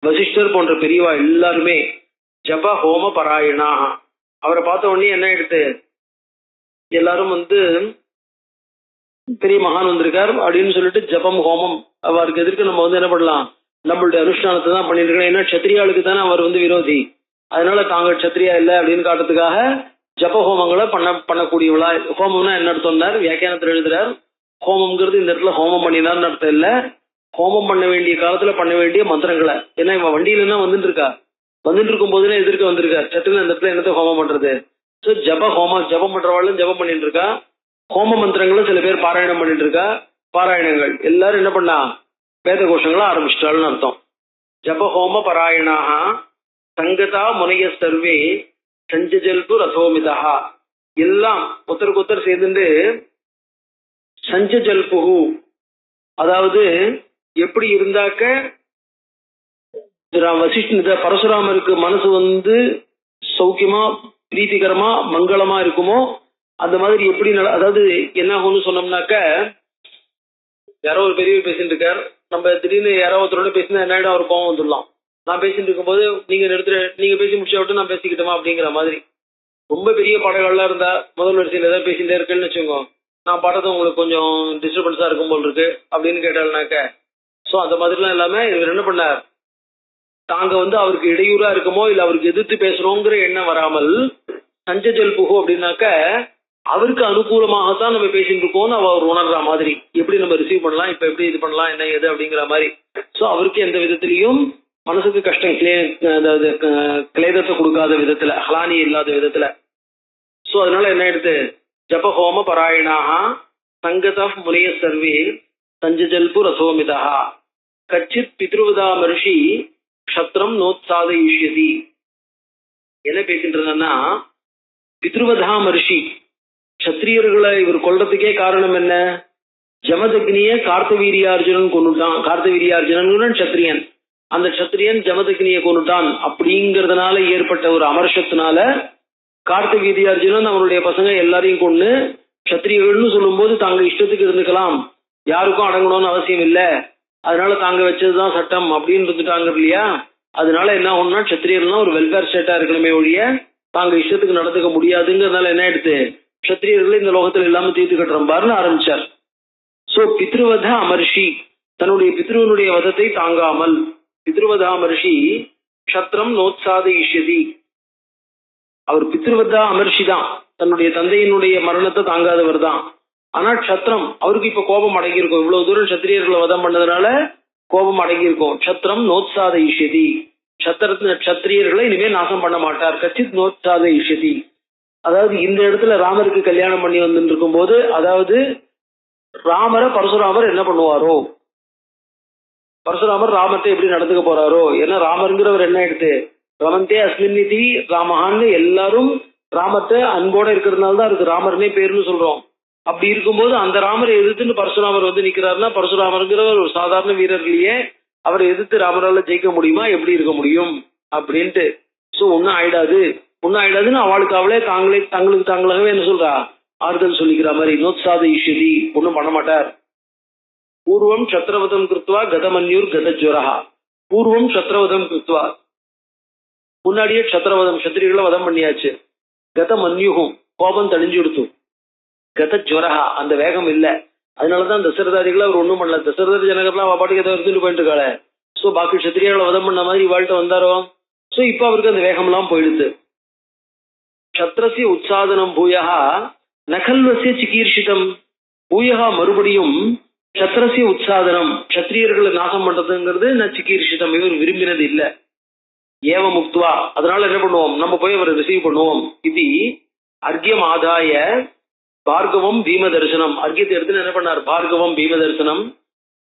Speaker 2: வசிஷ்டர் போன்ற பெரியவா எல்லாருமே ஜப ஹோம பராயணா, அவரை பார்த்த உடனே என்ன ஆயிடுது, எல்லாரும் வந்து பெரிய மகான் வந்திருக்கார் அப்படின்னு சொல்லிட்டு ஜபம் ஹோமம், அவருக்கு எதிர்க்கு நம்ம வந்து என்ன பண்ணலாம், நம்மளுடைய அனுஷ்டானத்தை தான் பண்ணிட்டு இருக்கோம். ஏன்னா கஷத்திரியாளுக்கு தானே அவர் வந்து விரோதி, அதனால தாங்கள் கஷத்திரியா இல்லை அப்படின்னு காட்டுறதுக்காக ஜப ஹோமங்களை பண்ணக்கூடியவளா. ஹோமம்னா என்ன அர்த்தம்னார், வியாக்கியானத்தில் எழுதுறார், ஹோமம்ங்கிறது இந்த இடத்துல ஹோமம் பண்ணினார்னு அர்த்தம் இல்லை, ஹோமம் பண்ண வேண்டிய காலத்துல பண்ண வேண்டிய மந்திரங்களை. ஏன்னா இவன் வண்டியில தான் வந்துட்டு இருக்கா, வந்துட்டு இருக்கும் போதுல எதிர்க்க வந்திருக்கா, சட்டுன்னு அந்த இடத்துல என்னத்தை ஹோமம் பண்றது. ஸோ ஜபம் பண்றவாளும் ஜபம் பண்ணிட்டு இருக்கா, ஹோம மந்திரங்களும் சில பேர் பாராயணம் பண்ணிட்டு இருக்கா. பாராயணங்கள் எல்லாரும் என்ன பண்ணா, வேத கோஷங்களா ஆரம்பிச்சிட்டாள்னு அர்த்தம். ஜபஹோம பராயணாக சங்கதா முனைய சர்வே சஞ்சஜல்பு ரசோமிதா, எல்லாம் ஒருத்தருக்கு ஒருத்தர் சேர்ந்துட்டு சஞ்சஜல்புகு, அதாவது எப்படி இருந்தாக்க பரசுராமருக்கு மனசு சௌக்கியமா பிரீத்திகரமா மங்களமா இருக்குமோ அந்த மாதிரி எப்படி அதாவது என்ன ஆகும்னு சொன்னோம்னாக்க, யாரோ ஒரு பெரியவர் பேசிட்டு இருக்கார், நம்ம திடீர்னு யாரோ ஒருத்தரோட பேசினா என்ன ஆயிடும், அவர் கோவம் வந்துடலாம். நான் பேசிட்டு இருக்கும்போது நீங்க பேசி முடிச்ச விட்டு நான் பேசிக்கிட்டோமா அப்படிங்கிற மாதிரி. ரொம்ப பெரிய பாடல்கள்லாம் இருந்தா முதல் வரிசையில் ஏதாவது பேசிட்டே இருக்குன்னு வச்சுக்கோங்க, நான் பாடுறது உங்களுக்கு கொஞ்சம் டிஸ்டர்பன்ஸா இருக்கும் போல் இருக்கு அப்படின்னு கேட்டாள்னாக்க, ஸோ அந்த மாதிரிலாம் இல்லாம இவர் என்ன பண்ணார், தாங்க அவருக்கு இடையூறா இருக்குமோ இல்ல அவருக்கு எதிர்த்து பேசுறோங்கிற எண்ணம் வராமல் சஞ்சஜல் புகு அப்படின்னாக்க அவருக்கு அனுகூலமாகத்தான் நம்ம பேசிட்டு இருக்கோம்னு அவர் உணர்ற மாதிரி, எப்படி நம்ம ரிசீவ் பண்ணலாம், இப்ப எப்படி இது பண்ணலாம், என்ன ஏது அப்படிங்கிற மாதிரி. ஸோ அவருக்கு எந்த விதத்திலையும் மனசுக்கு கஷ்டம் அதாவது கிளேதத்தை கொடுக்காத விதத்துல, ஹலானி இல்லாத விதத்துல. ஸோ அதனால என்ன எடுத்து ஜபஹோம பராயணாக சங்கத முனைய சர்வே சஞ்சஜல்பு ரசோமிதா கச்சித் பித்ருவதா மருஷி க்ஷத்ரம் நோத்சாதயிஷ்யதி. என்ன பேசின்றதுன்னா, பித்ருவதா மருஷி க்ஷத்ரியர்களை இவர் கொல்றதுக்கே காரணம் என்ன, ஜமதக்னிய கார்த்தவீரியார்ஜுனன் கொண்டுட்டான். கார்த்தவீரியார்ஜுனன் க்ஷத்ரியன், அந்த க்ஷத்ரியன் ஜமதக்னிய கொண்டுட்டான் அப்படிங்கிறதுனால ஏற்பட்ட ஒரு அமர்ஷத்தினால கார்த்தவீரியார்ஜுனன் அவனுடைய பசங்க எல்லாரையும் கொண்டு, க்ஷத்ரியர்கள்னு சொல்லும் போது தாங்க இஷ்டத்துக்கு இருந்துக்கலாம், யாருக்கும் அடங்கணும்னு அவசியம் இல்லை, அதனால தாங்க வச்சதுதான் சட்டம் அப்படின்னு இருந்துட்டாங்க இல்லையா. அதனால என்ன ஆகும்னா, க்ஷத்ரியர்கள்லாம் ஒரு வெல்ஃபேர் ஸ்டேட்டா இருக்கணுமே ஒழிய தாங்க இஷ்டத்துக்கு நடந்துக்க முடியாதுங்கிறதுனால என்ன எடுத்து க்ஷத்ரியர்களை இந்த லோகத்தில் இல்லாம தீர்த்து கட்டுறம்பாருன்னு ஆரம்பிச்சார். சோ பித்ருவத அமர்ஷி, தன்னுடைய பித்ருவனுடைய வதத்தை தாங்காமல், பித்ருவதா அமர்ஷி க்ஷத்ரம் நோத்சாதயிஷ்யதி, அவர் பித்ருவதா அமர்ஷி தான், தன்னுடைய தந்தையினுடைய மரணத்தை தாங்காதவர் தான். ஆனா க்ஷத்ரம் அவருக்கு இப்ப கோபம் அடங்கியிருக்கும், இவ்வளவு தூரம் க்ஷத்ரியர்களை வதம் பண்ணதுனால கோபம் அடங்கியிருக்கும். க்ஷத்ரம் நோத்சாதயிஷ்யதி, க்ஷத்ரியர்களை இனிமே நாசம் பண்ண மாட்டார். கச்சித் நோத்சாதயிஷ்யதி, அதாவது இந்த இடத்துல ராமருக்கு கல்யாணம் பண்ணி வந்துட்டு இருக்கும் போது, அதாவது ராமரை பரசுராமர் என்ன பண்ணுவாரோ, பரசுராமர் ராமத்தை எப்படி நடந்துக்க போறாரோ, ஏன்னா ராமருங்கிறவர் என்ன எடுத்து ரமந்தே அஸ்மின்னிதி ராமஹான்னு எல்லாரும் ராமத்தை அன்போட இருக்கிறதுனால தான் அதுக்கு ராமர்னே பேருன்னு சொல்றோம். அப்படி இருக்கும்போது அந்த ராமரை எதிர்த்துன்னு பரசுராமர் நிக்கிறாருன்னா, பரசுராமருங்கிறவர் ஒரு சாதாரண வீரர்களையே அவரை எதிர்த்து ராமரால ஜெயிக்க முடியுமா, எப்படி இருக்க முடியும் அப்படின்ட்டு. சோ ஒன்னும் ஆயிடாதுன்னு அவளுக்கு அவளே தங்களுக்கு தாங்களாகவே என்ன சொல்றா, ஆறுதல் சொல்லிக்கிற மாதிரி. நோத்சாத ஈஸ்வரி ஒன்னும் பண்ண மாட்டார். பூர்வம் சத்ரவதம் கிருத்வா கதமன்யூர் கதஜ்வரா, பூர்வம் சத்ரவதம் கிருத்வா, முன்னாடியே சத்ரவதம் சத்திரிகளை வதம் பண்ணியாச்சு. கதமன்யூகும் கோபம் தணிஞ்சு கொடுத்து, கதஜ்வரா அந்த வேகம் இல்ல, அதனாலதான் தசரதாதிகளை அவர் ஒண்ணும் பண்ணல. தசரத ஜனகர்லாம் பாட்டுக்கு எதை எடுத்துட்டு போயிட்டு இருக்காளே. சோ பாக்கி சத்திரியாளை வதம் பண்ண மாதிரி வாழ்க்கை வந்தாரோ. சோ இப்ப அவருக்கு அந்த வேகம் எல்லாம் போயிடுது. சத்ரசிய உற்சாதனம் பூயா நகல்வசிய சிகீர்ஷிதம், பூயா மறுபடியும் சத்ரசிய உற்சாதனம் சத்திரியர்களை நாசம் பண்றதுங்கிறது நான் சிகீர்ஷிதம், இவர் விரும்பினது இல்லை. ஏவ முக்துவா, அதனால என்ன பண்ணுவோம், நம்ம போய் அவரை ரிசீவ் பண்ணுவோம். இது அர்க்கியம் ஆதாய பார்கவம் பீம தரிசனம், அர்க்கியத்தை எடுத்து என்ன பண்ணார், பார்கவம் பீம தரிசனம்.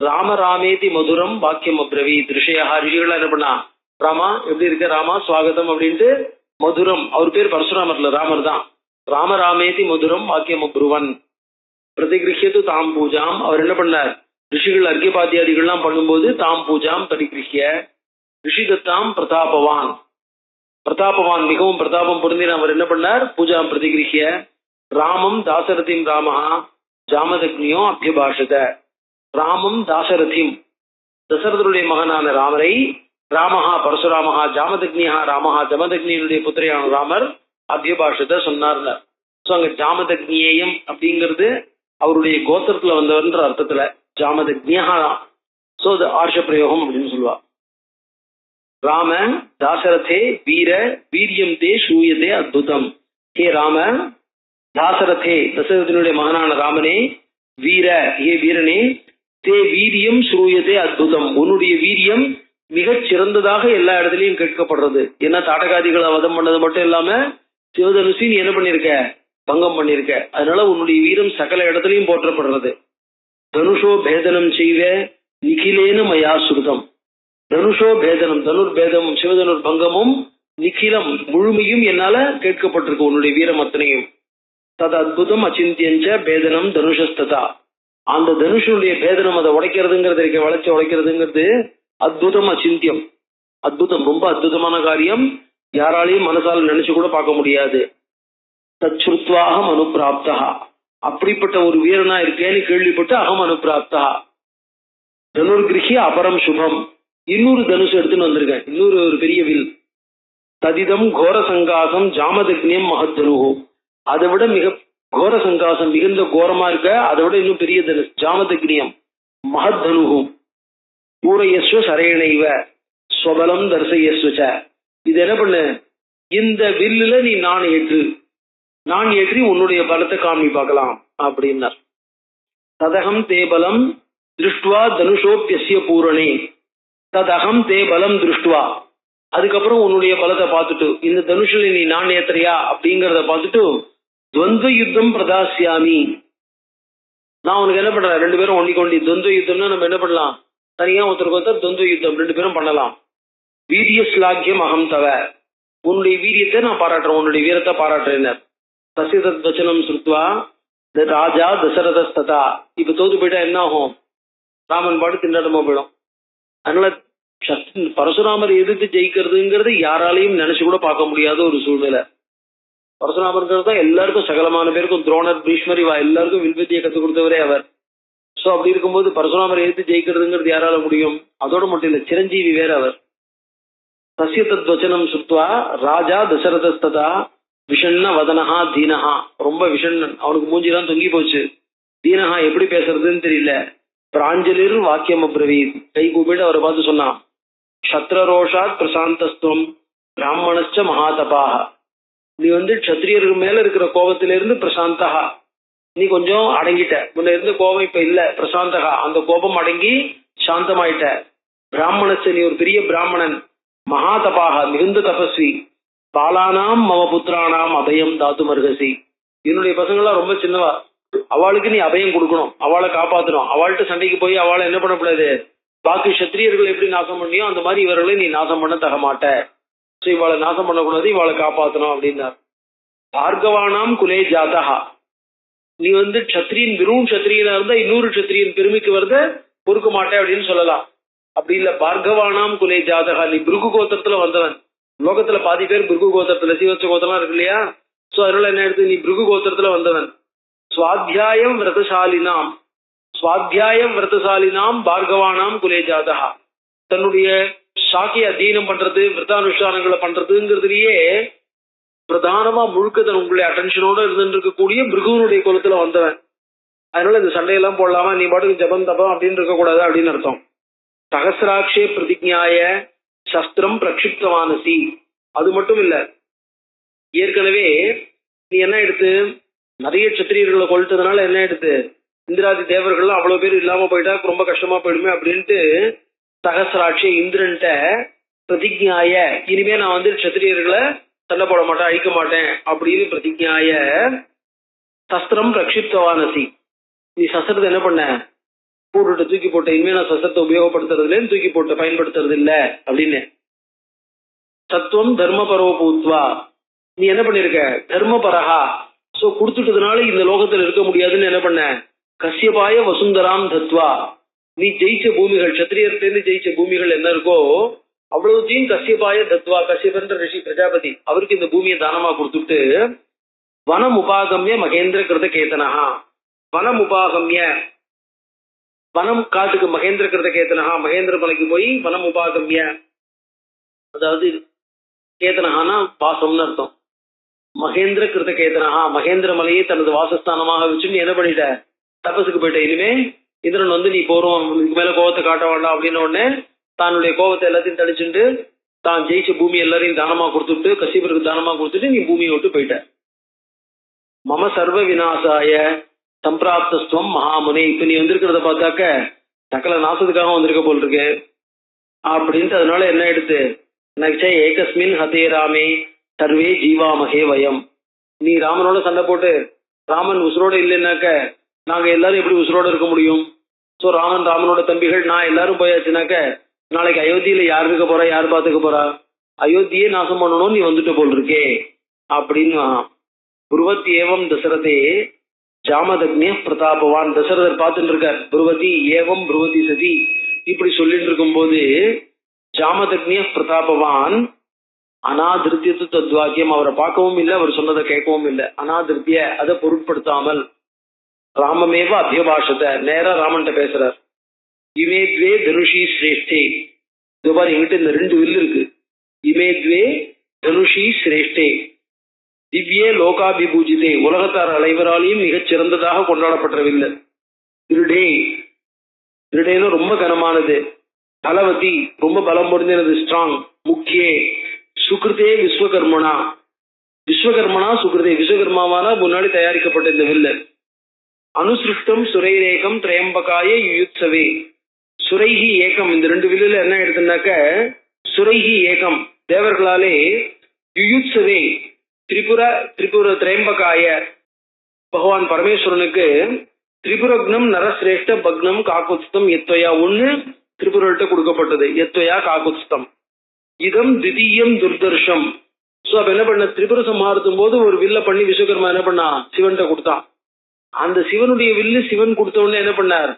Speaker 2: ராம ராமேதி மதுரம் வாக்கியம் அப்ரவி ரிஷயா, ரிஷிகளா என்ன பண்ணா, ராமா எப்படி இருக்க, ராமா சுவாகத்தம் அப்படின்ட்டு மதுரம், அவர் பேர் பரசுராமர்ல ராமர் தான். ராம ராமேதி மதுரம் வாக்கியம் அப்ருவன் பிரதிகிருஹியது தாம் பூஜாம், அவர் என்ன பண்ணார், ரிஷிகள் அர்க்கியபாத்தியாதிகள்லாம் பண்ணும்போது தாம் பூஜாம் பரிகிருஹிய ரிஷிதத்தாம் பிரதாபவான், பிரதாபவான் மிகவும் பிரதாபம் பொருந்தின அவர் என்ன பண்ணார், பூஜாம் பிரதிகிருஹிய ராமம் தாசரதிம் ராமஹா ஜாமதக்னியோ அபியபாஷத, ராமம் தாசரதிம் தசரதனுடைய மகனான ராமரை, ராமஹா பரசுராமஹா ஜாமதக்னியா ராமஹா ஜமதக்னியினுடைய புத்திரையான ராமர் அபியபாஷத சொன்னார். சோ அங்க ஜாமதக்னியேயம் அப்படிங்கிறது அவருடைய கோத்திரத்துல வந்தவர்ன்ற அர்த்தத்துல ஜாமதக்னியா, சோ அது ஆர்ஷ பிரயோகம் அப்படின்னு சொல்லுவா. ராம தாசரதே வீர வீரியம் தே சூயதே அத்புதம், ஹே ராம தாசரதே தசரதனுடைய மகனான ராமனே, வீர ஹே வீரனே, தே வீரியம் சூயதே அத்புதம், உன்னுடைய வீரியம் மிகச் சிறந்ததாக எல்லா இடத்துலயும் கேட்கப்படுறது. ஏன்னா தாடகாதிகளை வதம் பண்ணது மட்டும் இல்லாம சிவதனுசி நீ என்ன பண்ணிருக்க, பங்கம் பண்ணிருக்க, அதனால உன்னுடைய வீரம் சகல இடத்துலயும் போற்றப்படுறது. தனுஷோ பேதனம் செய்வ நிகிலேன மயா ஸ்ருதம். தனுஷோ பேதனம், தனுர் பேதமும் சிவதனுர் பங்கமும் நிகிலம் முழுமையும் என்னால கேட்கப்பட்டிருக்கு உன்னுடைய வீரம் அத்தனையும். தது அத்புதம் அச்சிந்தியஞ்ச பேதனம் தனுஷஸ்ததா. அந்த தனுஷனுடைய பேதனம், அதை உடைக்கிறதுங்கிறது இருக்க, வளைச்சு உடைக்கிறதுங்கிறது அத்புதம் அச்சிந்தியம், அத்புதம், ரொம்ப அற்புதமான காரியம், யாராலையும் மனசால் நினைச்சு கூட பார்க்க முடியாது. தச்சுத்வா அகம் அனுப்பிராப்தா, அப்படிப்பட்ட ஒரு வீரனா இருக்கேன்னு கேள்விப்பட்டு அகம் அனுப்பிராப்தா. தனுர்கிருஹி அபரம் சுபம், இன்னொரு தனுஷ் எடுத்துன்னு வந்திருக்கேன், இன்னொரு ஒரு பெரிய வில். ததிதம் கோர சங்காசம் ஜாமதக்னியம் மகத்தனுகு, அதை விட மிக கோர சங்காசம், மிகுந்த கோரமா இருக்க, அதை விட இன்னும் பெரிய தனுஷ் ஜாமதக்னியம் மகத்தனுகு. பூரையஸ்வ சரேணைவ ஸ்வபலம் தர்சயஸ்வச்ச. இது என்ன பண்ணு, இந்த வில்லுல நீ நான் ஏற்று, நான் ஏற்றி உன்னுடைய பலத்தை காமி பார்க்கலாம் அப்படின்னார். ததகம் தே பலம் திருஷ்டுவா தனுஷோப்பியசிய பூரணே, ததகம் தே பலம் திருஷ்டுவா, அதுக்கப்புறம் உன்னுடைய பலத்தை பார்த்துட்டு, இந்த தனுஷில நீ நான் ஏத்துறியா அப்படிங்கிறத பார்த்துட்டு, துவந்த யுத்தம் பிரதாசியாமி, நான் உனக்கு என்ன பண்றேன், ரெண்டு பேரும் ஒண்டிக்கொண்டி துவந்த யுத்தம்னா நம்ம என்ன பண்ணலாம், தனியா ஒருத்தருக்கு ஒருத்தர் துவந்த யுத்தம் ரெண்டு பேரும் பண்ணலாம். வீரிய ஸ்லாக்கியம் அகம் தவ, உன்னுடைய வீரியத்தை நான் பாராட்டுறேன், உன்னுடைய வீரத்தை பாராட்டுறேன். தசிய தத் வச்சனம் சுருத்வா ராஜா தசரதஸ்ததா. இப்ப தோத்து போயிட்டா என்ன ஆகும், ராமன் பாட்டு திண்டாட்டமா போயிடும். அதனால பரசுராமர் எதிர்த்து ஜெயிக்கிறதுங்கிறது யாராலையும் நினைச்சு கூட பார்க்க முடியாத ஒரு சூழ்நிலை. பரசுராமர்ங்கிறது தான் எல்லாருக்கும், சகலமான பேருக்கும், துரோணர் பீஷ்மர் இவா எல்லாருக்கும் வில்வித்தியை கற்றுக் கொடுத்தவரே அவர். சோ அப்படி இருக்கும்போது பரசுராமர் எதிர்த்து ஜெயிக்கிறதுங்கிறது யாரால முடியும்? அதோட மட்டும் இல்லை, சிரஞ்சீவி வேற அவர். தஸ்ய தத் வச்சனம் சுத்வா ராஜா தசரதஸ்ததா விஷண்ண வதனஹா தீனஹா, ரொம்ப விஷண்ணன், அவனுக்கு மூஞ்சிலாம் தொங்கி போச்சு. தீனஹா எப்படி பேசுறதுன்னு தெரியல. பிராஞ்சலிர் வாக்கியம் அப்ரவீத், கை கூப்பிட்டு அவரை பார்த்து சொன்னான், க்ஷத்ரரோஷாத் பிரசாந்தஸ்துவம் பிராமணஸ்ச மகாதபாக. நீ க்ஷத்ரியருக்கு மேல இருக்கிற கோபத்திலிருந்து பிரசாந்தகா, நீ கொஞ்சம் அடங்கிட்ட. முன்ன இருந்த கோபம் இப்ப இல்ல, பிரசாந்தகா, அந்த கோபம் அடங்கி சாந்தமாயிட்ட. பிராமணஸ்ச, நீ ஒரு பெரிய பிராமணன். மகாதபாக, மிகுந்த தபஸ்வி. பாலானாம் மம புத்திரானாம் அபயம் தாத்து மர்கசி, என்னுடைய பசங்கள்லாம் ரொம்ப சின்னவா, அவளுக்கு நீ அபயம் கொடுக்கணும், அவளை காப்பாற்றணும். அவள்கிட்ட சண்டைக்கு போய் அவளை என்ன பண்ணக்கூடாது, பாக்கி சத்திரியர்கள் எப்படி நாசம் பண்ணியோ அந்த மாதிரி இவர்களை நீ நாசம் பண்ண தக மாட்ட. ஸோ இவளை நாசம் பண்ணக்கூடாது, இவளை காப்பாற்றணும் அப்படின்னார். பார்கவானாம் குலே ஜாதகா, நீ க்ஷத்ரியன், வெறும் க்ஷத்ரியனா இருந்தா இன்னொரு க்ஷத்ரியன் பெருமைக்கு வருத பொறுக்க மாட்டேன் அப்படின்னு சொல்லலாம். அப்படி இல்ல, பார்கவானாம் குலே ஜாதகா, நீ பிருகு கோத்திரத்துல வந்தவன். லோகத்துல பாதி பேர் பிருகு கோத்திரத்துல, சீவச்ச கோத்திரம் இருக்கு இல்லையா, சோ அதனால என்ன எடுத்து, நீ பிருகு கோத்திரத்துல வந்தவன். சுவாத்தியாயம் விரதசாலினாம், சுவாத்தியாயம் விரதசாலினாம் பார்கவானாம் குலே ஜாதகா, தன்னுடைய சாக்கிய அத்தியனம் பண்றது, விரதானுஷ்டானங்களை பண்றதுங்கிறதுலயே பிரதானமா முழுக்க உங்களுடைய அட்டென்ஷனோட இருந்துட்டு இருக்கக்கூடிய பிருகுவனுடைய குலத்துல வந்தவன். அதனால இந்த சண்டையெல்லாம் போடலாமா, நீ பாட்டுக்கு ஜபம் தபம் அப்படின்னு இருக்கக்கூடாது அப்படின்னு அர்த்தம். சகசிராட்சே பிரதிஜ்ஞாய சஸ்திரம் பிரக்ஷிப்தவானசி. அது மட்டும் இல்ல, ஏற்கனவே நீ என்ன எடுத்து, நிறைய சத்திரியர்களை கொளுத்ததுனால என்ன எடுத்து, இந்திராதி தேவர்கள்லாம் அவ்வளவு பேர் இல்லாம போயிட்டா ரொம்ப கஷ்டமா போயிடுமே அப்படின்ட்டு சகசிராட்சி இந்திரன்ட்ட பிரதிஜ்ஞாய, இனிமே நான் சத்திரியர்களை சண்டை போட மாட்டேன், அழிக்க மாட்டேன் அப்படின்னு பிரதிஜ்ஞாய சஸ்திரம் பிரக்ஷிப்தவானசி, நீ சஸ்திரத்தை என்ன பண்ண, போட்டுட்டு தூக்கி போட்ட, இனிமே நான் சஸ்திரத்தை உபயோகப்படுத்துறதுலேன்னு தூக்கி போட்டு பயன்படுத்துறது இல்ல அப்படின்னு. சத்துவம் தர்மபரோ பூத்வா, நீ என்ன பண்ணிருக்க, தர்மபரஹா, சோ கொடுத்துட்டதுனால இந்த லோகத்துல இருக்க முடியாதுன்னு என்ன பண்ண, கஷ்யபாய வசுந்தராம் தத்வா, நீ ஜெயிச்ச பூமிகள், சத்திரியர்லேருந்து ஜெயிச்ச பூமிகள் என்ன இருக்கோ அவ்வளவுத்தையும் கஷ்யபாய தத்வா, கஷ்யபன்ற ரிஷி பிரஜாபதி அவருக்கு இந்த பூமியை தானமா கொடுத்துட்டு, வனம் உபாகம்ய மகேந்திர கிருத கேத்தனஹா, வனம் உபாகம்ய, வனம் காட்டுக்கு மகேந்திர கிருத கேத்தனஹா, மகேந்திர மலைக்கு போய் வனம் உபாகம்ய, அதாவது கேத்தனஹானா வாசம்னு அர்த்தம். மகேந்திர கிருத கேத்தனஹா, மகேந்திர மலையை தனது வாசஸ்தானமாக வச்சு நீ என்ன பண்ணிட்ட, தபசுக்கு போயிட்ட. இனிமே இந்திரன் நீ போறோம், இதுக்கு மேல கோபத்தை காட்ட வேண்டாம் அப்படின்னு உடனே தன்னுடைய கோபத்தை எல்லாத்தையும் தடிச்சுட்டு தான் ஜெயிச்ச பூமி எல்லாரையும் தானமா கொடுத்துட்டு, கசிபருக்கு தானமா கொடுத்துட்டு நீ பூமியை விட்டு போயிட்ட. மம சர்வ விநாசாய சம்பிராப்தஸ்துவம் மகாமுனி, இப்ப நீ வந்திருக்கிறத பார்த்தாக்க சகல நாசத்துக்காக வந்திருக்க போல் இருக்கு அப்படின்ட்டு. அதனால என்ன எடுத்து, நச்ச ஏகஸ்மின் ஹதே ராமே சர்வே ஜீவாமகே வயம், நீ ராமனோட சண்டை போட்டு ராமன் உசுரோட இல்லைன்னாக்க நாங்க எல்லாரும் எப்படி உசுரோட இருக்க முடியும்? சோ ராமனோட தம்பிகள் நான் எல்லாரும் போயாச்சுனாக்க நாளைக்கு அயோத்தியில யார் இருக்க போறா, யார் பாத்துக்க போறா, அயோத்தியே நாசம் பண்ணணும் நீ வந்துட்டு போல் இருக்கே அப்படின்னு. புருவத் ஏவம் தசரதே ஜாமதக்னிய பிரதாபவான். தசரதர் பார்த்துட்டு இருக்கார். புருவதி ஏவம் புருவதி சதி இப்படி சொல்லிட்டு இருக்கும் போது ஜாமதக்னிய பிரதாபவான் அனாதிருத்தியத்து தத்வாக்கியம், அவரை பார்க்கவும் இல்லை, அவர் சொன்னதை கேட்கவும் இல்லை. அனாதிருத்திய அதை பொருட்படுத்தாமல் ராமமேவ அபியபாஷத்தை நேரா ராமன்ட்ட பேசுறார். இமேத்வே தனுஷி சிரேஷ்டே. இதுபாரு எங்கிட்ட இந்த 2 வில்லு இருக்கு. இமேத்வே தனுஷி சிரேஷ்டே திவ்யே லோகாபிபூஜிதே, உலகத்தார் அனைவராலையும் மிகச் சிறந்ததாக கொண்டாடப்பட்ட வில்லு. திருடே, திருடேன்னு ரொம்ப கனமானது. பலவதி ரொம்ப பலம் பொருந்தினது, ஸ்ட்ராங். முக்கியே சுக்ருதே விஸ்வகர்மனா, விஸ்வகர்மனா சுக்ருதே, விஸ்வகர்மாவால முன்னாடி தயாரிக்கப்பட்ட இந்த வில்லு. அனுசிருஷ்டம் சுரைரேகம் திரையம்பகாய யுயுத்சவே. சுரைஹி ஏகம், இந்த 2 வில்லுல என்ன எடுத்துனாக்க சுரைஹி ஏகம் தேவர்களாலே, யுயுத்சவே திரிபுர திரையம்பகாய பகவான் பரமேஸ்வரனுக்கு திரிபுரக்னம் நரசிரேஷ்ட பக்னம் காக்குத்ஸ்தம் எத்வயா, 1 திரிபுரல்கிட்ட கொடுக்கப்பட்டது, எத்வயா காக்குத்ஸ்தம். இதம் திதீயம் துர்தர்ஷம். சோ அப்ப என்ன பண்ண, திரிபுர சம்ஹாரத்தும் போது ஒரு வில்ல பண்ணி விஸ்வகர்மா என்ன பண்ணா, சிவன்கிட்ட கொடுத்தான். அந்த சிவனுடைய வில்லு சிவன் கொடுத்த உடனே என்ன பண்ணார்,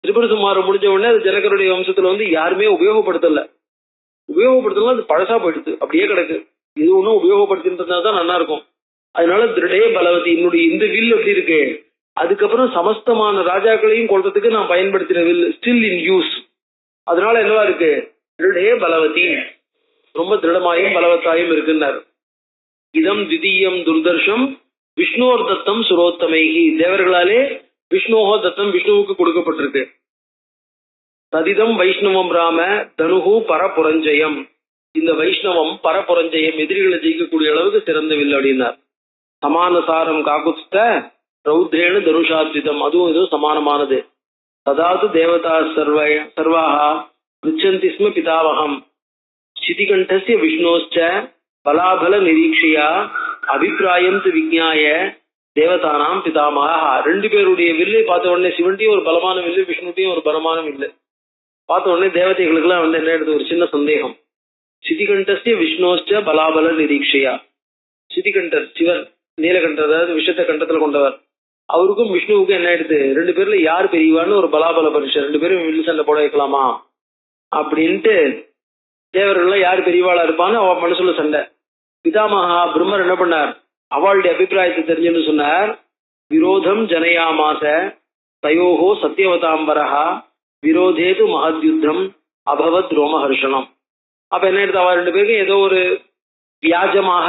Speaker 2: திரிபுர சம்ஹாரம் முடிஞ்ச உடனே அது ஜனகருடைய வம்சத்துல யாருமே உபயோகப்படுத்தல, அது பழசா போயிடுது, அப்படியே கிடக்கு. இது ஒன்றும் உபயோகப்படுத்திட்டு தான் நல்லா இருக்கும். அதனால திருடே பலவதி, என்னுடைய இந்த வில் எப்படி இருக்கு, அதுக்கப்புறம் சமஸ்தமான ராஜாக்களையும் கொள்றதுக்கு நான் பயன்படுத்தின வில், ஸ்டில் இன் யூஸ். அதனால என்னவா இருக்கு, திருடே பலவதி, ரொம்ப திருடமாயும் பலவத்தாயும் இருக்குன்னாரு. இதம் திதீயம் துர்தர்ஷம் விஷ்ணோர் தத்தம் சுரோத்தமைகி, தேவர்களாலே விஷ்ணோஹோ தத்தம், விஷ்ணுவுக்கு கொடுக்கப்பட்டிருக்கு. ததிதம் வைஷ்ணவம் ராம தனுகு பரபுரஞ்சயம், இந்த வைஷ்ணவம் பரபுரஞ்சயம் எதிரிகளை ஜெயிக்கக்கூடிய அளவுக்கு சிறந்த வில் அப்படின்னார். சமானசாரம் காக்குஸ்த ரௌத்ரேணு தனுஷாத்விதம், அதுவும் இதுவும் சமானமானது. ததாது தேவதா சர்வாஹா பிருச்சந்தி ஸ்ம பிதாவகம் சிதிகண்டஸ்ய விஷ்ணோச்ச பலாபல நிரீட்சியா அபிப்பிராயம் விஜ்ஞாய தேவதானாம் பிதாமகா. 2 பேருடைய வில்லை பார்த்த உடனே, சிவன்டையும் ஒரு பலமான வில்லு, விஷ்ணுட்டையும் ஒரு பலமான வில்லு பார்த்த உடனே தேவதைகளுக்கெல்லாம் என்ன எடுத்து ஒரு சின்ன சந்தேகம். சிதிகண்டஸ்ய விஷ்ணோச்ச பலாபல நிரீட்சியா, சிதிகண்டர் சிவன், நீலகண்டர் அதாவது விஷத்தை கண்டத்துல கொண்டவர், அவருக்கும் விஷ்ணுவுக்கும் என்ன எடுத்து 2 பேர்ல யார் பெரியவான்னு ஒரு பலாபல பரிசு, 2 பேரும் வில்லு சண்டை போட வைக்கலாமா அப்படின்ட்டு தேவர்கள் யார் பெரியவாளா இருப்பான்னு அவ மனசுல சண்டை. பிதாமகா பிரம்மர் என்ன பண்ணார், அவளுடைய அபிப்பிராயத்தை தெரிஞ்சுன்னு சொன்னார். விரோதம் ஜனயாமாச தயோகோ சத்தியவதாம்பரஹா விரோதேது மகத்யுத்தம் அபவத் ரோமஹர்ஷனம். அப்ப என்ன எடுத்து அவ 2 பேருக்கும் ஏதோ ஒரு வியாஜமாக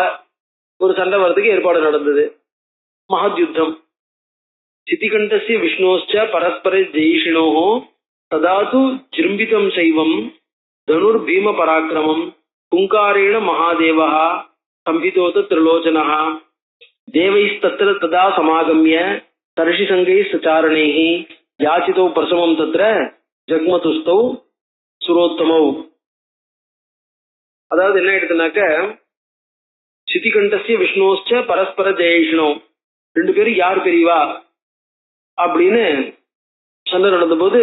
Speaker 2: ஒரு சண்டை வர்றதுக்கு ஏற்பாடு நடந்தது. மகத்யுத்தம். சிதிகண்டஸ்ய விஷ்ணோச்ச பரஸ்பர ஜெயிஷினோஹோ ததாது ஜிரும்பிதம் சைவம் தனுர் பீம பராக்கிரமம் குங்காரேண மகாதேவः சம்பிதோத திரிலோச்சனः தேவைஸ்தத்ர ததா சமாகம்ய தர்ஷி சங்கைः சச்சாரணைः யாசிதோ பிரசமம் தத்ர ஜக்மதுஸ்தௌ சுரோத்தமௌ. அதாவது என்ன எடுத்துனாக்க, சிதிகண்டஸ்ய விஷ்ணோச்ச பரஸ்பர ஜெயிஷ்ணோ, 2 பேரும் யார் பெரியவா அப்படின்னு சண்டை நடந்த போது,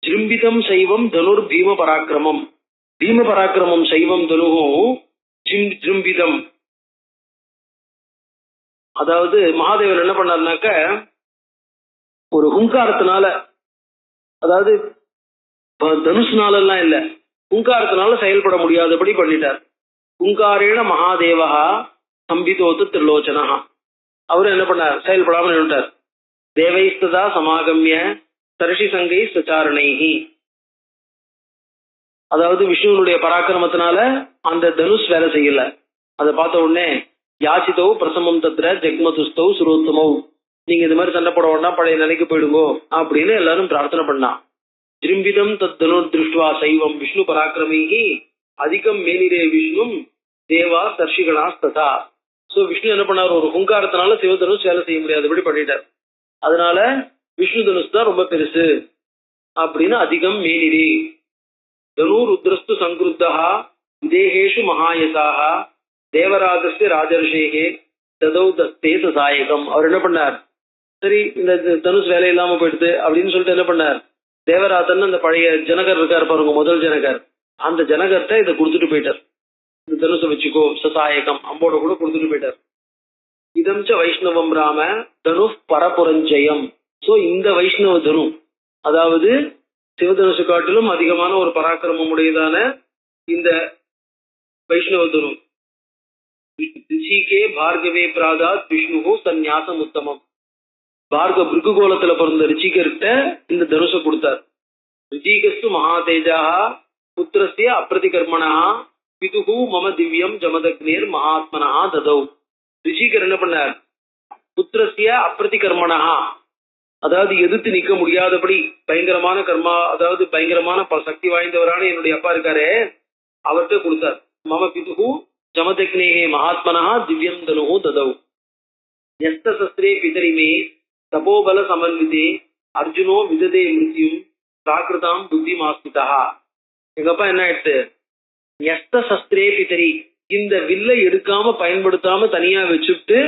Speaker 2: ஜிரும்பிதம் சைவம் தனுர் பீம பராக்கிரமம், பீம பராக்கிரமம் சைவம் தனுகும் ஜிரும்பிதம். அதாவது மகாதேவன் என்ன பண்ணாருனாக்க, ஒரு ஹுங்காரத்தினால, அதாவது தனுஷ்னால எல்லாம் இல்ல, ஹுங்காரத்தினால செயல்பட முடியாதபடி பண்ணிட்டார். ஹுங்காரேண மகாதேவா சம்பிதோத்து திரிலோச்சனா, அவரு என்ன பண்ணார், செயல்படாமல் நின்றுட்டார். தேவைஸ்ததா சமாகம்ய தர்ஷி சங்கை சச்சாரணைஹி, அதாவது விஷ்ணுனுடைய பராக்கிரமத்தினால அந்த தனுஷ் வேலை செய்யல. அதை பார்த்த உடனே யாசிதோ பிரசமம் தத்ர ஜக்மதுஸ்தௌ சுரோத்தமௌ, நீங்க இந்த மாதிரி சண்டை போட வேண்டாம், பழைய நிலைக்கு போயிடுங்கோ அப்படின்னு எல்லாரும் பிரார்த்தனை பண்ணா. ஜிரும்பிதம் தத் தனுர் திருஷ்டுவா சைவம் விஷ்ணு பராக்கிரமிகி அதிகம் மேனிரே விஷ்ணும் தேவா தர்ஷிகனா ததா. சோ விஷ்ணு என்ன பண்ணார், ஒரு ஹுங்காரத்தினால சிவதனுஷ் வேலை செய்ய முடியாதபடி பண்ணிட்டார். அதனால விஷ்ணு தனுஷ் தான் ரொம்ப பெருசு அப்படின்னு அதிகம் மேனிரே. தனு ருத்ரஸ்து சங்கிருத்தா விதேகேஷு மகாயசாக தேவராஜஸ்ய ராஜர்ஷேகே ததௌ தஸ்தே சசாயகம். அவர் என்ன பண்ணார், சரி இந்த தனுஷ் வேலை இல்லாம போயிடுது அப்படின்னு சொல்லிட்டு என்ன பண்ணார், தேவராதன் அந்த பழைய ஜனகர் இருக்கார் பாருங்க, முதல் ஜனகர், அந்த ஜனகர்கிட்ட இதை கொடுத்துட்டு போயிட்டார். இந்த தனுசை வச்சுக்கோ சசாயகம் அம்போட கூட கொடுத்துட்டு போயிட்டார். இதம்ச வைஷ்ணவம் ராம தனு பரபுரஞ்சயம். சோ இந்த வைஷ்ணவ தனு, அதாவது சிவதனுசு காட்டிலும் அதிகமான ஒரு பராக்கிரமம் உடையதான இந்த வைஷ்ணவ தனு, ரிஷிகே பார்கவே பிராதாத் விஷ்ணு சந்நியாசம் உத்தமம். பிருகுகோலத்துல பிறந்த ரிச்சிகர்கிட்ட இந்த தனுஷை கொடுத்தார். ரிச்சிகஸ்து மகாதேஜா புத்திரஸ்ய அப்பிரதிகர்மணா பிதுகு மம திவ்யம் ஜமதக்னேர் மகாத்மனா ததௌ. ரிஷிகர் என்ன பண்ணார்? புத்திரஸ்ய அப்பிரதிகர்மணா, அதாவது எதிர்த்து நிக்க முடியாதபடி பயங்கரமான கர்மா, அதாவது பயங்கரமான சக்தி வாய்ந்தவரான என்னுடைய அப்பா இருக்காரே அவர்கிட்ட கொடுத்தார். மம பிதுகு ஜமதக்னேஹே மகாத்மனா திவ்யம் தனுஹு ததௌ. யஸ்த சஸ்திரே பிதரிமே தபோபல சமன்விதே அர்ஜுனோ விததே மிருத்யும் பிராகிருதாம் புத்தி மாஸ்திதா. எங்கப்பா என்ன ஆயிடுச்சு? யஸ்த சஸ்திரே பிதரி, இந்த வில்லை எடுக்காம பயன்படுத்தாம தனியா வச்சுட்டு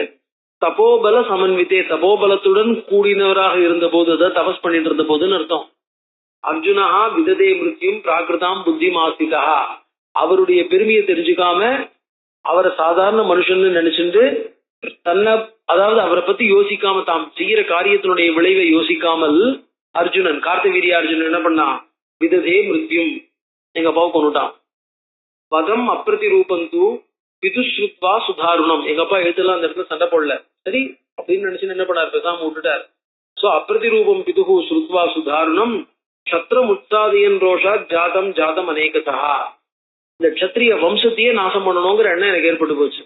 Speaker 2: தபோபல சமன்விதே, தபோபலத்துடன் கூடினவராக இருந்த போது, அதாவது தபஸ் பண்ணிட்டு இருந்த போதுன்னு அர்த்தம். அர்ஜுனா விததே மிருத்யும் பிராகிருதாம் புத்தி மாஸ்திதா, அவருடைய பெருமையை தெரிஞ்சுக்காம அவரை சாதாரண மனுஷன்னு நினைச்சுட்டு தன்னை, அதாவது அவரை பத்தி யோசிக்காம தாம் செய்யற காரியத்தினுடைய விளைவை யோசிக்காமல் அர்ஜுனன், கார்த்தவீரிய அர்ஜுனன் என்ன பண்ணா? விததே மிருத்யும், எங்க அப்பாவை கொண்டுட்டான். வதம் அப்பிரதி ரூபந்து பிதுஸ்ருத்வா சுதாருணம். எங்க அப்பா எழுத்துலாம் அந்த இடத்துல சண்டை போடல, சரி அப்படின்னு நினைச்சு என்ன பண்ணார்? பேசாம விட்டுட்டார். சோ அப்பிரதி ரூபம் பிதுகு ஸ்ருத்வா சுதாருணம் க்ஷத்ரம் உற்சாதியன் ரோஷா ஜாதம் ஜாதம் அநேகதா. இந்த க்ஷத்ரிய வம்சத்தையே நாசம் பண்ணணுங்கிற எண்ணம் எனக்கு ஏற்பட்டு போச்சு.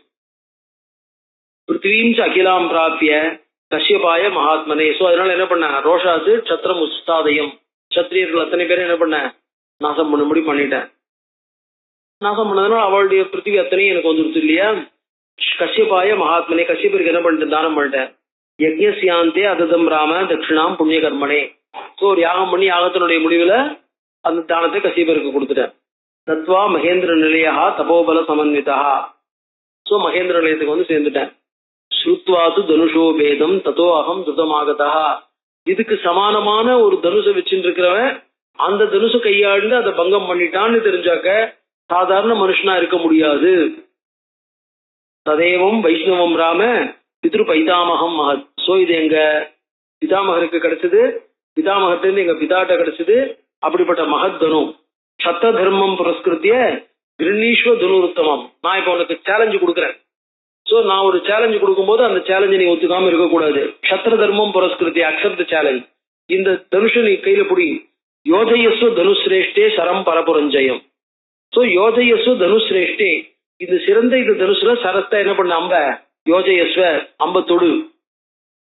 Speaker 2: பிருத்திவீம் அகிலாம் பிராபிய கஷ்யபாய மகாத்மனே. சோ அதனால என்ன பண்ண? ரோஷாது க்ஷத்ரம் உற்சாதயம், க்ஷத்ரியர்கள் அத்தனை பேரும் என்ன பண்ண? நாசம் பண்ணும்படி பண்ணிட்டேன். நாசம் பண்ணதுனால அவளுடைய பிருத்திவி அத்தனையும் எனக்கு வந்துருச்சு இல்லையா? கஷ்யபாய மகாத்மனே, கஷ்யபருக்கு என்ன பண்ணிட்டு தானம் பண்ணிட்டேன். யஜ்ஞஸ்யாந்தே அததம் ராம தட்சிணாம் புண்ணிய கர்மனே. சோ ஒரு யாகம் பண்ணி யாகத்தினுடைய முடிவுல அந்த தானத்தை கஷ்யபருக்கு கொடுத்துட்டேன். தத்வா மகேந்திர நிலையா தபோபல சமன்விதா. சோ மகேந்திர நிலையத்துக்கு வந்து சேர்ந்துட்டேன். ஸ்ருத்வாது தனுஷோ பேதம் ததோ அகம் துதமாகதா. இதுக்கு சமானமான ஒரு தனுஷை வச்சுட்டு இருக்கிறவன் அந்த தனுஷை கையாண்டு அதை பங்கம் பண்ணிட்டான்னு தெரிஞ்சாக்க சாதாரண மனுஷனா இருக்க முடியாது. ததேவம் வைஷ்ணவம் ராம பித்ரு பைதாமகம் மகத். சோ இது எங்க பிதாமகருக்கு கிடைச்சது, பிதாமகத்திலிருந்து எங்க பிதாட்ட கிடைச்சது. அப்படிப்பட்ட மகத் தனு சத்த தர்மம் புரஸ்கிருத்திய கிருணீஸ்வ தனுருத்தமம். நான் இப்ப உனக்கு சேலஞ்சு கொடுக்குறேன். சோ நான் ஒரு சேலஞ்சு கொடுக்கும்போது அந்த சேலஞ்சை நீ ஒத்துக்காம இருக்கக்கூடாது. சத்திர தர்மம் புரஸ்கிருத்திய அக்செப்ட் சேலஞ்ச். இந்த தனுஷ நீ கையில புடி. யோஜயஸ்வ தனுஸ்ரேஷ்டே சரம் பரபுரஞ்சயம். சோ யோஜயஸ்வ தனுஸ்ரேஷ்டே, இது சிறந்த இந்த தனுசுல சரஸ்த என்ன பண்ண? அம்ப யோஜயஸ்வ, அம்ப தொடு.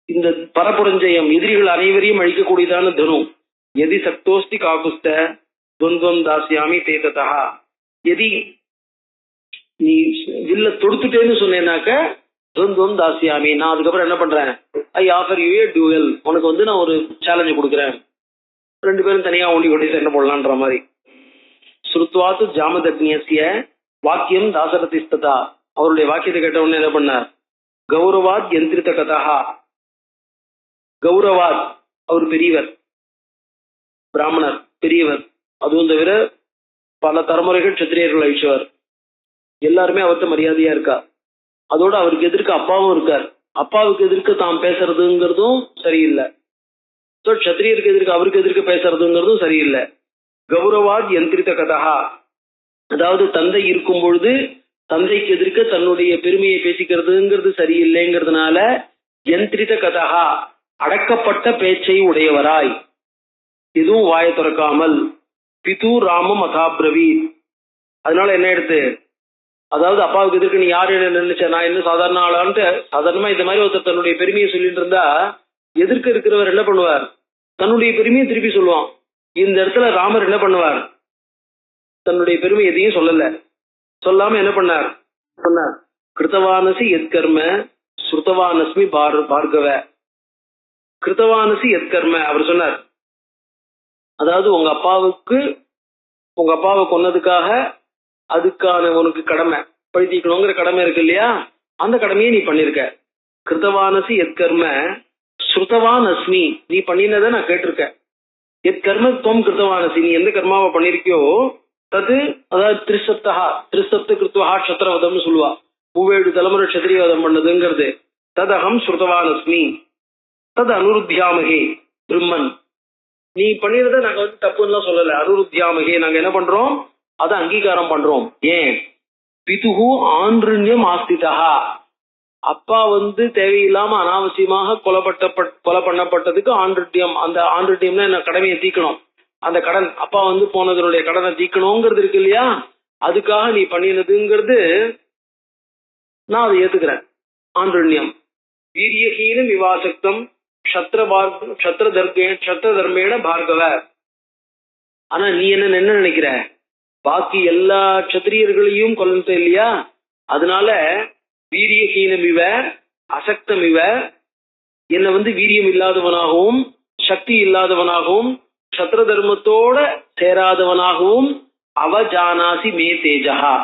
Speaker 2: இந்த பரபுரஞ்சயம் எதிரிகள் அனைவரையும் அழிக்கக்கூடியதான தனு. எதி சக்தோஸ்தி காகுஸ்த துவந்தம் தாசியாமி தேததா. எதி நீ வில்ல தொடுத்துட்டேன்னு சொன்னேன்னாக்க துவந்தம் தாசியாமி, நான் அதுக்கப்புறம் என்ன பண்றேன்? ஐ ஆஃபர் யூ ஏ டுவெல். உனக்கு வந்து நான் ஒரு சேலஞ்சு கொடுக்குறேன். ரெண்டு பேரும் தனியா ஓண்டி கொண்டு சண்டை போடலான்ற மாதிரி. ஸ்ருத்வாத்து ஜாமதக்னியஸ்ய வாக்கியம் தாசரதிஸ்ததா. அவருடைய வாக்கியத்தை கேட்ட உடனே என்ன பண்ணார்? கௌரவாத் யந்திரித கதா. கௌரவாத், அவர் பெரியவர், பிராமணர் பெரியவர். அதுவும் தவிர பல தலைமுறைகள் சத்திரியர்கள் அழிச்சவர். எல்லாருமே அவர்கிட்ட மரியாதையா இருக்கா. அதோட அவருக்கு எதிர்க்க அப்பாவும் இருக்கார். அப்பாவுக்கு எதிர்க்க தாம் பேசுறதுங்கிறதும் சரியில்லை. ஸோ சத்திரியருக்கு எதிர்க்க அவருக்கு எதிர்க்க பேசுறதுங்கிறதும் சரியில்லை. கௌரவாத் யந்திரித கதா, அதாவது தந்தை இருக்கும் பொழுது தந்தைக்கு எதிர்க்க தன்னுடைய பெருமையை பேசிக்கிறதுங்கிறது சரியில்லைங்கிறதுனால யந்திரித கதா, அடக்கப்பட்ட பேச்சை உடையவராய், எதுவும் வாய திறக்காமல். பிது ராமம் அதாபிரவி. அதனால என்ன எடுத்து, அதாவது அப்பாவுக்கு எதிர்க்க நீ யாரு என்ன நினைச்ச, நான் என்ன சாதாரண ஆளான்ட்டு சாதாரணமா இந்த மாதிரி ஒருத்தர் தன்னுடைய பெருமையை சொல்லிட்டு இருந்தா எதிர்க்க இருக்கிறவர் என்ன பண்ணுவார்? தன்னுடைய பெருமையை திருப்பி சொல்லுவான். இந்த இடத்துல ராமர் என்ன பண்ணுவார்? தன்னுடைய பெருமை எதையும் சொல்லல. சொல்லாம என்ன பண்ணார்? சொன்னார் கிருத்தவானசி எத்கர்ம ஸ்ருதவானஸ்மி பார்கவ. கிருத்தவானசி எத்கர்ம அவர் சொன்னார். அதாவது உங்க அப்பாவை கொன்னதுக்காக அதுக்கான உனக்கு கடமை, பழித்தீக்கணுங்கிற கடமை இருக்கு இல்லையா? அந்த கடமையை நீ பண்ணிருக்க. கிருத்தவானசி எத்கர்ம ஸ்ருதவான் அஸ்மி, நீ பண்ணினதை நான் கேட்டிருக்கேன். எத் கர்ம துவம் கிருத்தவானசி, நீ எந்த கர்மாவை பண்ணிருக்கியோ தது, அதாவது திரிசப்த கிருத்துவா க்ஷத்ரவதம்னு சொல்லுவா, 7 தலைமுறை க்ஷத்ரியவதம் பண்ணதுங்கிறது. ததகம் ஸ்ருதவானஸ்மி தது அனுருத்தியாமகே பிரம்மன், நீ பண்ணிருந்த நாங்க தப்புன்னு சொல்லல, அனுருத்தியாமகே நாங்க என்ன பண்றோம், அதை அங்கீகாரம் பண்றோம். ஏன்? பிதுகு ஆண்ருண்யம் ஆஸ்திதா, அப்பா தேவையில்லாம அனாவசியமாக கொலை பண்ணப்பட்டதுக்கு ஆண்ருட்டியம், அந்த ஆண்ருட்டியம்னா என்ன, கடமையை தீக்கணும், அந்த கடன் அப்பா போனதனுடைய கடனை தீக்கணுங்கிறது இருக்கு இல்லையா, அதுக்காக நீ பண்ணினதுங்கிறது நான் அதை ஏத்துக்கிறேன். ஆண்ருண்யம் வீரியஹீனம் விவாசக்தம் க்ஷத்ர தர்மேண பார்கவ. ஆனா நீ என்ன நினைக்கிற, பாக்கி எல்லா க்ஷத்திரியர்களையும் கொல்லணும் இல்லையா, அதனால வீரியஹீனம் இவ அசக்தம் இவ, என்ன வீரியம் இல்லாதவனாகவும் சக்தி இல்லாதவனாகவும் க்ஷத்ர தர்மத்தோட சேராதவனாகவும் அவஜானாசி மே தேஜஹா,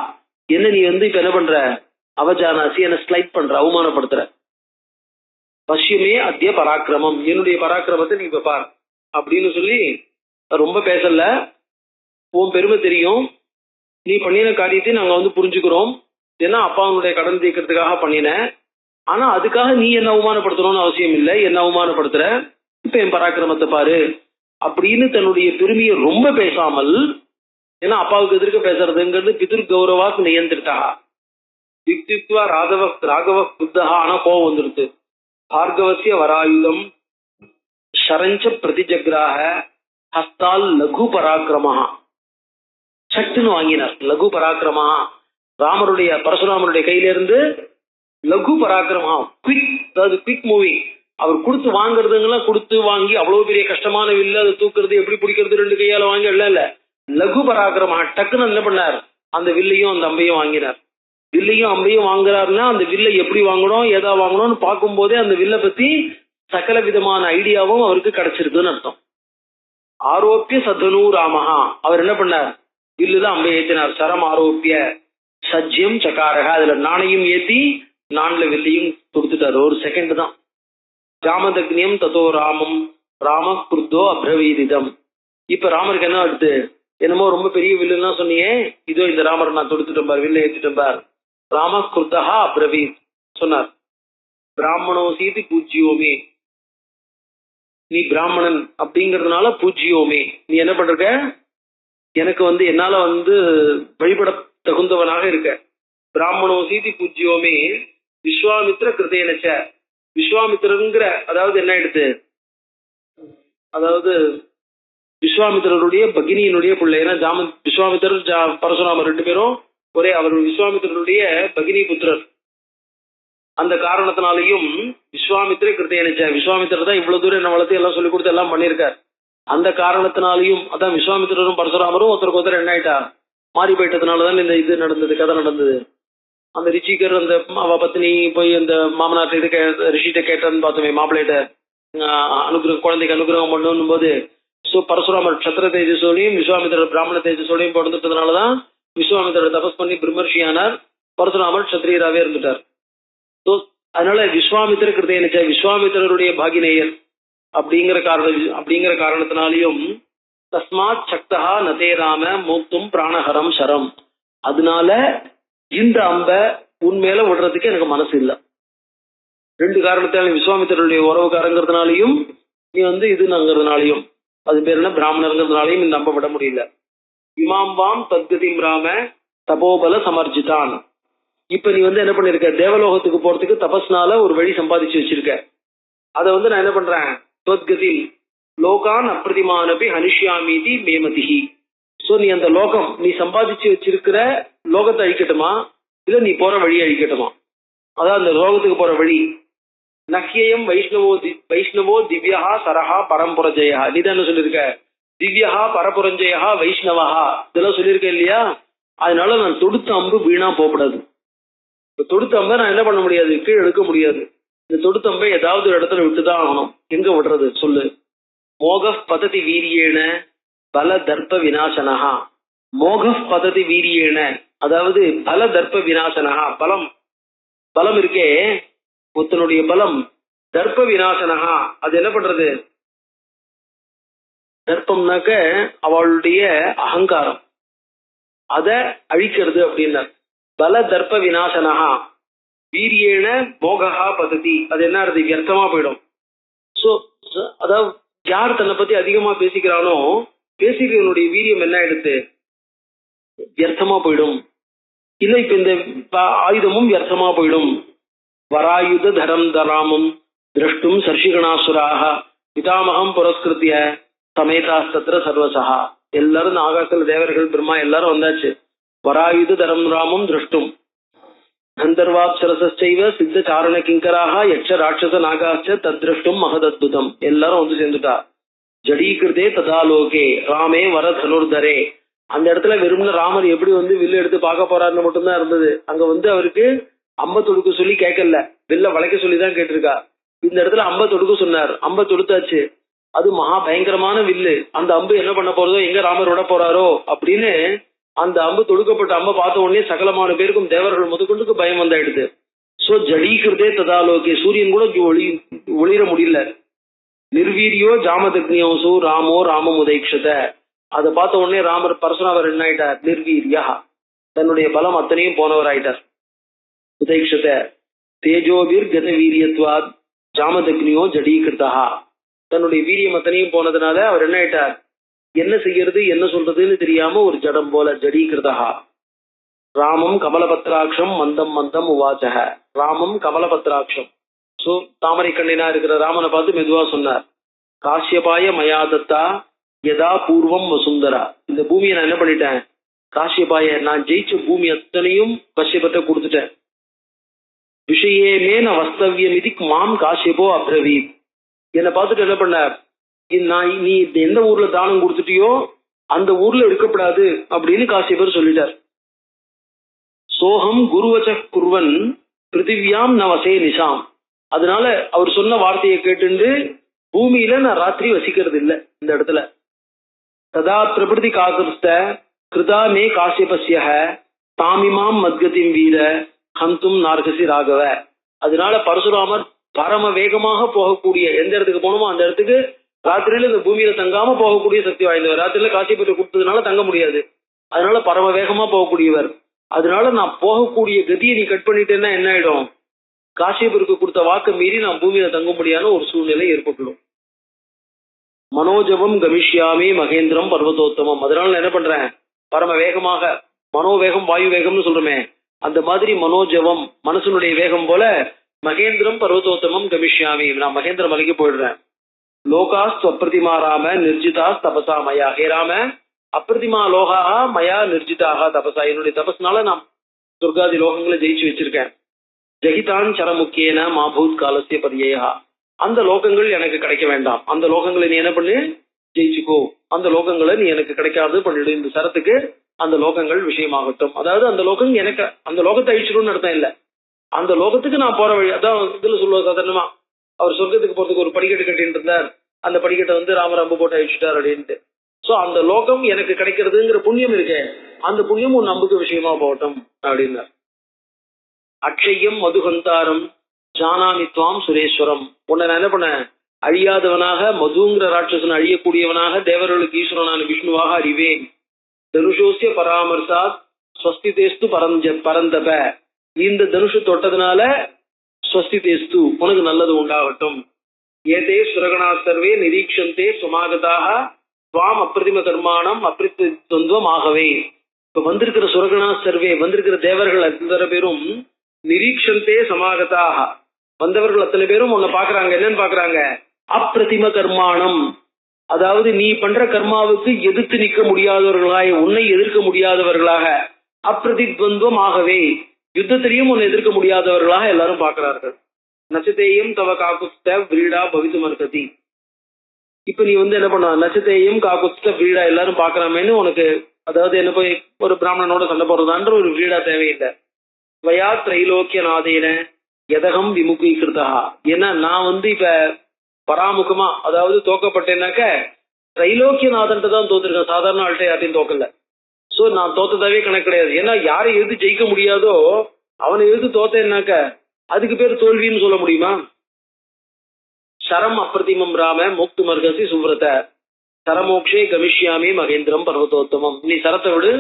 Speaker 2: என்ன நீ இப்ப என்ன பண்ற, அவஜானாசி என்ன ஸ்லைட் பண்ற, அவமானப்படுத்துற. பஷ்யமே அத்திய பராக்கிரமம், என்னுடைய பராக்கிரமத்தை நீ இப்ப பார் அப்படின்னு சொல்லி ரொம்ப பேசல. உன் பெருமை தெரியும், நீ பண்ணின காரியத்தை நாங்க புரிஞ்சுக்கிறோம், ஏன்னா அப்பாவுடைய கடன் தீர்க்கறதுக்காக பண்ணின, ஆனா அதுக்காக நீ என்ன அவமானப்படுத்தணும்னு அவசியம் இல்லை, என்ன அவமானப்படுத்துற, இப்ப என் பராக்கிரமத்தை பாரு அப்படின்னு தன்னுடைய பெருமையை ரொம்ப பேசாமல், ஏன்னா அப்பாவுக்கு எதிர்க்க பேசுறதுங்கிறது பிதுர் கௌரவாக்கு நியந்திரிட்டா யுக்தித்வா ராகவ புத்தகா, ஆனா கோவம் வந்துருது. பார்கவசிய வராயுதம் ஷரஞ்ச பிரதிஜக்ராக ஹஸ்தால் லகு பராக்கிரமா, சட்டுன்னு வாங்கினார் லகு பராக்கிரமா, ராமருடைய பரசுராமருடைய கையில இருந்து லகு பராக்கிரமா, குவிக், அதாவது குவிக் மூவிங். அவர் கொடுத்து வாங்குறதுங்கெல்லாம் கொடுத்து வாங்கி அவ்வளவு பெரிய கஷ்டமான வில்ல அதை தூக்குறது எப்படி பிடிக்கிறது 2 கையால வாங்கி இல்ல லகு பராக்கிரமா, டக்குன்னு என்ன பண்ணார், அந்த வில்லையும் அந்த அம்பையும் வாங்கினார். வில்லையும் அம்பையும் வாங்குறாருன்னா அந்த வில்லை எப்படி வாங்கணும் ஏதா வாங்கணும்னு பார்க்கும் போதே அந்த வில்லை பத்தி சகல விதமான ஐடியாவும் அவருக்கு கிடைச்சிருக்குன்னு அர்த்தம். ஆரோப்பிய சதனு ராமஹா, அவர் என்ன பண்ணார், வில்லுதான் அம்பை ஏற்றினார். சரம் ஆரோப்பிய சஜ்யம் சக்காரக, அதுல நாணையும் ஏத்தி நான்ல வில்லையும் கொடுத்துட்டார். ஒரு செகண்ட் தான். ஜாமதக்னியம் ததோ ராமம் ராம குருத்தோ அப்ரவீதிதம். இப்ப ராமருக்கு என்ன அடுத்து, என்னமோ ரொம்ப பெரிய வில்லுன்னா சொன்னியே, இதோ இந்த ராமர் நான் தொடுத்துட்டேன் பார், வில்லை ஏற்றிட்டேன் பார். ராம குருத்தா அப்ரவீத் சொன்னார். பிராமணோசீதி பூஜ்யோமே, நீ பிராமணன் அப்படிங்கிறதுனால பூஜ்யோமே, நீ என்ன பண்ற, எனக்கு என்னால வழிபட தகுந்தவனாக இருக்க. பிராமணோசீதி பூஜ்யோமே விஸ்வாமித்ர கிருதேனச்ச, விஸ்வாமித்திரங்கிற அதாவது என்ன எடுத்து, அதாவது விஸ்வாமித்திரருடைய பகினியினுடைய பிள்ளை. ஏன்னா விஸ்வாமித்திரர் பரசுராமர் 2 பேரும் ஒரே, அவர் விஸ்வாமித்திரருடைய பகினி புத்திரர். அந்த காரணத்தினாலையும் விஸ்வாமித்திர கிருத்தேனச்ச, விஸ்வாமித்திரர் தான் இவ்வளவு தூரம் என்ன வளர்த்து எல்லாம் சொல்லி கொடுத்து எல்லாம் பண்ணியிருக்கார். அந்த காரணத்தினாலையும் அதான் விஸ்வாமித்திரரும் பரசுராமரும் ஒருத்தருக்கு ஒருத்தர் என்ன ஆயிட்டா மாறி போயிட்டதுனாலதான் இந்த இது நடந்தது, கதை நடந்தது. அந்த ரிஷிகர் அந்த அவ பத்தினி போய் அந்த மாமனார் இது ரிஷிட்ட கேட்டன்னு பார்த்தோமே, மாப்பிள்ளையிட்ட அனுகிரகம், குழந்தைக்கு அனுகிரகம் பண்ணணும் போது, ஸோ பரசுராமர் க்ஷத்ர தேஜஸோடையும் விஸ்வாமித்திரர் பிராமண தேஜஸோடையும் பிறந்துட்டதுனாலதான் விஸ்வாமித்திரர் தபஸ் பண்ணி பிரம்மர்ஷியானார், பரசுராமர் க்ஷத்ரியராகவே இருந்துட்டார். ஸோ அதனால விஸ்வாமித்திர கிருதேனச்ச, விஸ்வாமித்திரருடைய பாகினேயர் அப்படிங்கிற காரணத்தினாலையும் தஸ்மாத் சக்தா நதே ராம மோக்தும் பிராணஹரம் சரம், அதனால இந்த அம்ப உண்மையில விடுறதுக்கு எனக்கு மனசு இல்லை. 2 காரணத்தாலும், விஸ்வாமித்திரருடைய உறவுக்காரங்கிறதுனாலையும் நீ இதுங்கிறதுனாலையும், அது பேர் என்ன பிராமணருங்கிறதுனாலையும் இந்த அம்ப விட முடியல. இமாம்பாம் தத்கதிம் ராம தபோபல சமர்ஜிதான். இப்ப நீ என்ன பண்ணிருக்க, தேவலோகத்துக்கு போறதுக்கு தபஸ்னால ஒரு வழி சம்பாதிச்சு வச்சிருக்க. அதை நான் என்ன பண்றேன், தத்கதி லோகான் அப்பிரதிமானபி ஹனிஷ்யாமீதி மேமதிஹி. சோ நீ அந்த லோகம், நீ சம்பாதிச்சு வச்சிருக்கிற லோகத்தை அழிக்கட்டுமா, இல்ல நீ போற வழியை அழிக்கட்டுமா, அதான் அந்த லோகத்துக்கு போற வழி. நஹ்யம் வைஷ்ணவோ திவ்யா சரஹா பரம்புரஜயா, நீ தான் என்ன சொல்லியிருக்க, திவ்யா பரபுரஞ்சயா வைஷ்ணவா இதெல்லாம் சொல்லியிருக்க இல்லையா. அதனால நான் தொடுத்த அம்பு வீணா போகக்கூடாது. இப்ப தொடுத்த அம்பை நான் என்ன பண்ண முடியாது, கீழே எடுக்க முடியாது. இந்த தொடுத்த அம்பை ஏதாவது ஒரு இடத்துல விட்டுதான் ஆகணும். எங்க விடுறது சொல்லு. மோக பததி வீரியேன பல தர்ப்ப விநாசனஹா, மோக பததி வீரியேன அதாவது பல தர்ப்ப விநாசனஹா, பலம் இருக்கே ஒருத்தனுடைய பலம், தர்ப்ப விநாசனஹா அது என்ன பண்றது, தர்ப்பம்னாக்க அவளுடைய அகங்காரம், அத அழிக்கிறது அப்படின்னார். பல தர்ப்ப விநாசனஹா வீரியேன போகஹா பததி. அது என்ன அர்த்தம்? வியர்த்தமா போயிடும். சோ அதாவது யார் தன்னை பத்தி அதிகமா பேசிக்கிறானோ பேசிக்கிறவனுடைய வீரியம் என்ன ஆயிடுத்து? வியர்த்தமா போயிடும். இல்ல இப்ப இந்த ஆயுதமும் வியர்த்தமா போயிடும். வராயுத தரம் தராமம் திரஷ்டும் சர்ஷிகணாசுராக பிதாமகம் புரஸ்கிருத்திய சமேதாஸ்தத்திர சர்வசகா. எல்லாரும் ஆகாசத்துல தேவர்கள் பிரம்மா எல்லாரும் வந்தாச்சு. வராயுத தரம் ராமம் திரஷ்டும் கந்தர்வாப்சரசைவ சித்த சாரண கிங்கராக யட்ச ராட்சச நாகாச்ச தத்ரஷ்டும் மகதத்புதம். எல்லாரும் வந்து சேர்ந்துட்டா. ஜடீகிருதே ததாலோகே ராமே வர தனுர்தரே. அந்த இடத்துல வெறும்ன ராமர் எப்படி வந்து வில்லு எடுத்து பார்க்க போறாருன்னு மட்டும்தான் இருந்தது. அங்க வந்து அவருக்கு அம்ப தொடுக்க சொல்லி கேட்கல, வில்ல வளைக்க சொல்லிதான் கேட்டிருக்கா. இந்த இடத்துல அம்ப தொடுக்க சொன்னார், அம்ப தொடுத்தாச்சு. அது மகா பயங்கரமான வில்லு. அந்த அம்பு என்ன பண்ண போறதோ, எங்க ராமர் விட போறாரோ அப்படின்னு அந்த அம்பு தொடுக்கப்பட்ட அம்ப பார்த்த உடனே சகலமான பேருக்கும் தேவர்கள் முதற்கொண்டுக்கு பயம் வந்தாயிடுது. சோ ஜடீகிருதே ததாலோகே, சூரியன் கூட ஒளிர முடியல. நிர்வீரியோ ஜாமதக்னியோசு ராமோ ராமம் உதைக்ஷத. அதை பார்த்த உடனே ராமர் பரசுராமர் என்ன ஆயிட்டார்? நிர்வீரியா, தன்னுடைய பலம் அத்தனையும் போனவர் ஆயிட்டார். உதைக்ஷத தேஜோபிர் கத வீரியத்வாத் ஜாமதக்னியோ ஜடீகிருதா. தன்னுடைய வீரியம் அத்தனையும் போனதுனால அவர் என்ன ஆயிட்டார்? என்ன செய்யறது என்ன சொல்றதுன்னு தெரியாம ஒரு ஜடம் போல ஜடீகிருதா. ராமம் கமலபத்ராட்சம் மந்தம் மந்தம் உவாச்சக. ராமம் கமலபத்ராட்சம், சோ தாமரை கண்ணினா இருக்கிற ராமனை பார்த்து மெதுவா சொன்னார். காசியபாய மயாதத்தா யதா பூர்வம் வசுந்தரா. இந்த பூமியை நான் என்ன பண்ணிட்டேன்? காசியபாய, நான் ஜெயிச்ச பூமி அத்தனையும் கஷ்யபத்தை கொடுத்துட்டேன். விஷயமே நான் வஸ்தவியம் இது மாம் காசியபோ அப்ரவீத். என்னை பார்த்துட்டு என்ன பண்ண? நீ எந்த ஊர்ல தானம் கொடுத்துட்டியோ அந்த ஊர்ல இருக்கப்படாது அப்படின்னு காசியபர் சொல்லிட்டார். சோகம் குருவச்ச குருவன் பிருத்திவியாம் நவசே நிசாம். அதனால அவர் சொன்ன வார்த்தையை கேட்டு பூமியில நான் ராத்திரி வசிக்கிறது இல்லை இந்த இடத்துல. ததா பிரபிருதி காகிருஷ்ட கிருதா மே காசியபஸ்ய தாமிமாம் மத்கதிம் வீர ஹந்தும் நார்கசி ராகவ. அதனால பரசுராமர் பரம வேகமாக போகக்கூடிய, எந்த இடத்துக்கு போகணுமோ அந்த இடத்துக்கு ராத்திரியில இந்த பூமியில தங்காம போகக்கூடிய சக்தி வாய்ந்தவர். ராத்திரியில காசியபத்தை கொடுத்ததுனால தங்க முடியாது, அதனால பரம வேகமா போகக்கூடியவர். அதனால நான் போகக்கூடிய கதியை நீ கட் பண்ணிட்டேன்னா என்ன ஆயிடும்? காசியபருக்கு கொடுத்த வாக்கு மீறி நான் பூமியில தங்க முடியாத ஒரு சூழ்நிலை ஏற்பட்டுடும். மனோஜவம் கமிஷ்யாமி மகேந்திரம் பர்வதோத்தமம். அதனால நான் என்ன பண்றேன்? பரம வேகமாக, மனோவேகம் வாயு வேகம்னு சொல்றமே அந்த மாதிரி மனோஜவம் மனசனுடைய வேகம் போல மகேந்திரம் பர்வதோத்தமம் கமிஷ்யாமி, நான் மகேந்திர மலைக்கு போயிடுறேன். லோகாஸ் அப்பிரதிமா ராம நிர்ஜிதாஸ் தபசா மயா. ஹே ராம, அப்பிரதிமா லோகா மயா நிர்ஜிதாக தபசா. என்னுடைய தபஸ்னால நான் துர்காதி லோகங்களை ஜெயிச்சு வச்சிருக்கேன். ஜெகிதான் சரமுக்கியன மாபூத் காலசிய பரியா. அந்த லோகங்கள் எனக்கு கிடைக்க வேண்டாம், அந்த லோகங்களை நீ என்ன பண்ணு? ஜெயிச்சுக்கோ. அந்த லோகங்களை நீ எனக்கு கிடைக்காது பண்ணிடு. இந்த சரத்துக்கு அந்த லோகங்கள் விஷயமாகட்டும். அதாவது அந்த லோகம் எனக்கு, அந்த லோகத்தை அழிச்சிடும்னு அர்த்தம் இல்லை, அந்த லோகத்துக்கு நான் போற வழி. அதான் இதுல சொல்லுவார் சாதாரணமா, அவர் சொர்க்கத்துக்கு போறதுக்கு ஒரு படிக்கட்டு கட்டிட்டு இருந்தார், அந்த படிக்கட்டை வந்து ராமர் அம்பு போட்டு அழிச்சுட்டார் அப்படின்ட்டு. சோ அந்த லோகம் எனக்கு கிடைக்கிறதுங்கிற புண்ணியம் இருக்கே, அந்த புண்ணியம் உன் நம்புக்கு விஷயமா போகட்டும் அப்படின்னார். அக்ஷயம் மதுகந்தாரம் ஜானாமித்வாம் சுரேஸ்வரம். உன்னை நான் என்ன பண்ண? அழியாதவனாக, மதுங்கிற ராட்சசன் அழியக்கூடியவனாக, தேவர்களுக்கு ஈஸ்வரனான விஷ்ணுவாக அறிவேன். தனுஷோசிய பராமர்சாத் ஸ்வஸ்தி தேஸ்து பரந்தப. இந்த தனுஷு தொட்டதுனால ஸ்வஸ்தி தேஸ்து, உனக்கு நல்லது உண்டாகட்டும். ஏதே சுரகணா சர்வே நிரீக்ஷந்தே சுமாகதாக துவாம் அப்பிரதிம கர்மாணம் அப்பிரத்வந்தம் ஆகவே. இப்ப வந்திருக்கிற சுரகணா சர்வே, வந்திருக்கிற தேவர்கள் அத்தனை பேரும் நிரீக்ஷந்தே சமாகதாக, வந்தவர்கள் அத்தனை பேரும் உன்னை பாக்குறாங்க. என்னன்னு பாக்குறாங்க? அப்பிரதிம கர்மாணம், அதாவது நீ பண்ற கர்மாவுக்கு எதிர்த்து நிற்க முடியாதவர்களாக, உன்னை எதிர்க்க முடியாதவர்களாக, அப்பிரதித்வந்தம் ஆகவே யுத்தத்திலையும் உன்னை எதிர்க்க முடியாதவர்களாக எல்லாரும் பாக்குறார்கள். நச்சதேயம் தவ காக்குஸ்த வீடா பவித்து மர்கதி. இப்ப நீ வந்து என்ன பண்ண? நச்சதேயம் காக்குஸ்த வீடா எல்லாரும் பாக்குறாமேன்னு உனக்கு, அதாவது என்ன போய் ஒரு பிராமணனோட சண்டை போடுறதான்ற ஒரு வீடா தேவையில்லை. வயா திரைலோக்கிய நாதேன எதகம் விமுகீகிருதா. ஏன்னா நான் வந்து இப்ப பராமுகமா, அதாவது தோக்கப்பட்டேன்னாக்க திரைலோக்கியநாதன்ட்டு தான் தோத்துருக்கேன், சாதாரண ஆள்கிட்ட யார்ட்டையும் தோக்கல. சோ நான் தோத்ததாவே கணக்கு கிடையாது. ஏன்னா யாரை எதிர்த்து ஜெயிக்க முடியாதோ அவனை எதிர்த்து தோத்தேன்னாக்க அதுக்கு பேர் தோல்வின்னு சொல்ல முடியுமா? சரம் அப்பிரதிமம் ராம மோக்து மர்கசி சுவ்ரத. சரமோக்ஷே கமிஷ்யாமி மகேந்திரம் பர்வதோத்தமம். நீ சரத்தை விடு,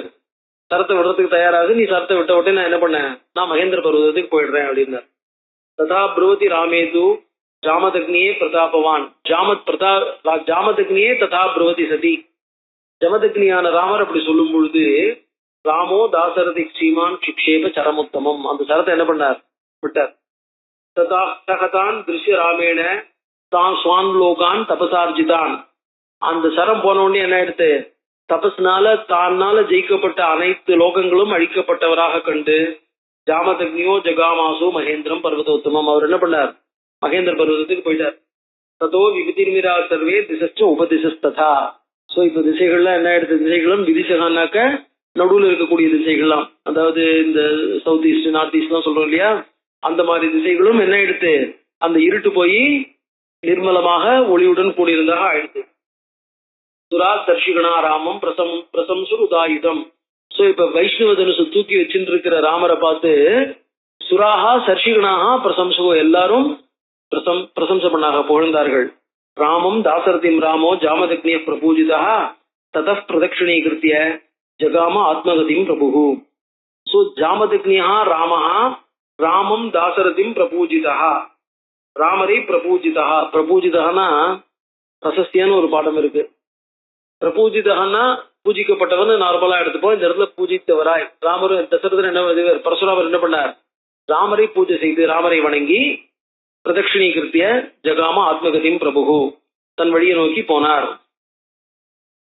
Speaker 2: சரத்தை விடுறதுக்கு தயாராகு, நீ சரத்தை விட்ட உடனே நான் என்ன பண்ணேன், நான் மகேந்திர பர்வதத்துக்கு போயிடுறேன் அப்படின்னார். ததா ப்ரவதி ராமேது ஜாமதக்னியே பிரதாபவான். ஜாமதக்னியே ததா ப்ரவதி சதி. ஜமதக்னியான ராமர் அப்படி சொல்லும் பொழுது ராமோ தாசரதி ஸ்ரீமான் சிக்ஷேப சரமுத்தமம், அந்த சரத்தை என்ன பண்ணார், விட்டார். ததா தகதான் திருஷ்ய ராமேண தான் சுவான் லோகான் தபசார்ஜிதான். அந்த சரம் போன உடனே என்ன ஆயிடுத்து, தபஸ்னால தானால ஜெயிக்கப்பட்ட அனைத்து லோகங்களும் அழிக்கப்பட்டவராக கண்டு ஜாமதக்னியோ ஜகாமாசோ மகேந்திரம் பர்வதோத்தமம், அவர் என்ன பண்ணார், மகேந்திர பர்வதத்துக்கு போயிட்டார். ததோ விபதிர்மிரா சர்வே திசச்ச உபதிசஸ்ததா. சோ இப்ப திசைகள்லாம் என்ன ஆயிடுது, திசைகளும் விதிசகான்னாக்க நடுவில் இருக்கக்கூடிய திசைகள்லாம், அதாவது இந்த சவுத் ஈஸ்ட் நார்த் ஈஸ்ட் எல்லாம் சொல்றோம் இல்லையா, அந்த மாதிரி திசைகளும் என்ன ஆயிடுத்து, அந்த இருட்டு போய் நிர்மலமாக ஒளியுடன் கூடியிருந்தாக ஆயிடுது. சுரா தர்ஷிகணா ராமம் பிரசம்சு உதாயுதம். சோ இப்ப வைஷ்ணவ தனுசு தூக்கி வச்சுட்டு இருக்கிற ராமரை பார்த்து சுராஹா சர்ஷிகணாஹா பிரசம்சுகோ, எல்லாரும் பிரசம்ச பண்ணாக புகழ்ந்தார்கள். ராமம் தாசரதிம் ராமோ ஜாமதக்னிய பிரபூஜிதா தத பிரதட்சிணீகிருத்திய ஜகாம ஆத்மகதிம் பிரபு. சோ ஜாமதக்னியா ராமஹா ராமம் தாசரதிம் பிரபூஜிதா, ராமரை பிரபூஜிதா. பிரபூஜிதான்னா பிரசஸ்தியான்னு ஒரு பாடம் இருக்கு. பிரபூஜிதன்னா பூஜிக்கப்பட்டவன் நார்மலா எடுத்துப்போம். இந்த இடத்துல பூஜித்தவராய் ராமரும் தசரதன் என்ன, பரசுராமர் என்ன பண்ணார், ராமரை பூஜை செய்து ராமரை வணங்கி பிரதட்சிணீகிருத்திய ஜகாம ஆத்மகதிம் பிரபு, தன் வழியை நோக்கி போனார்.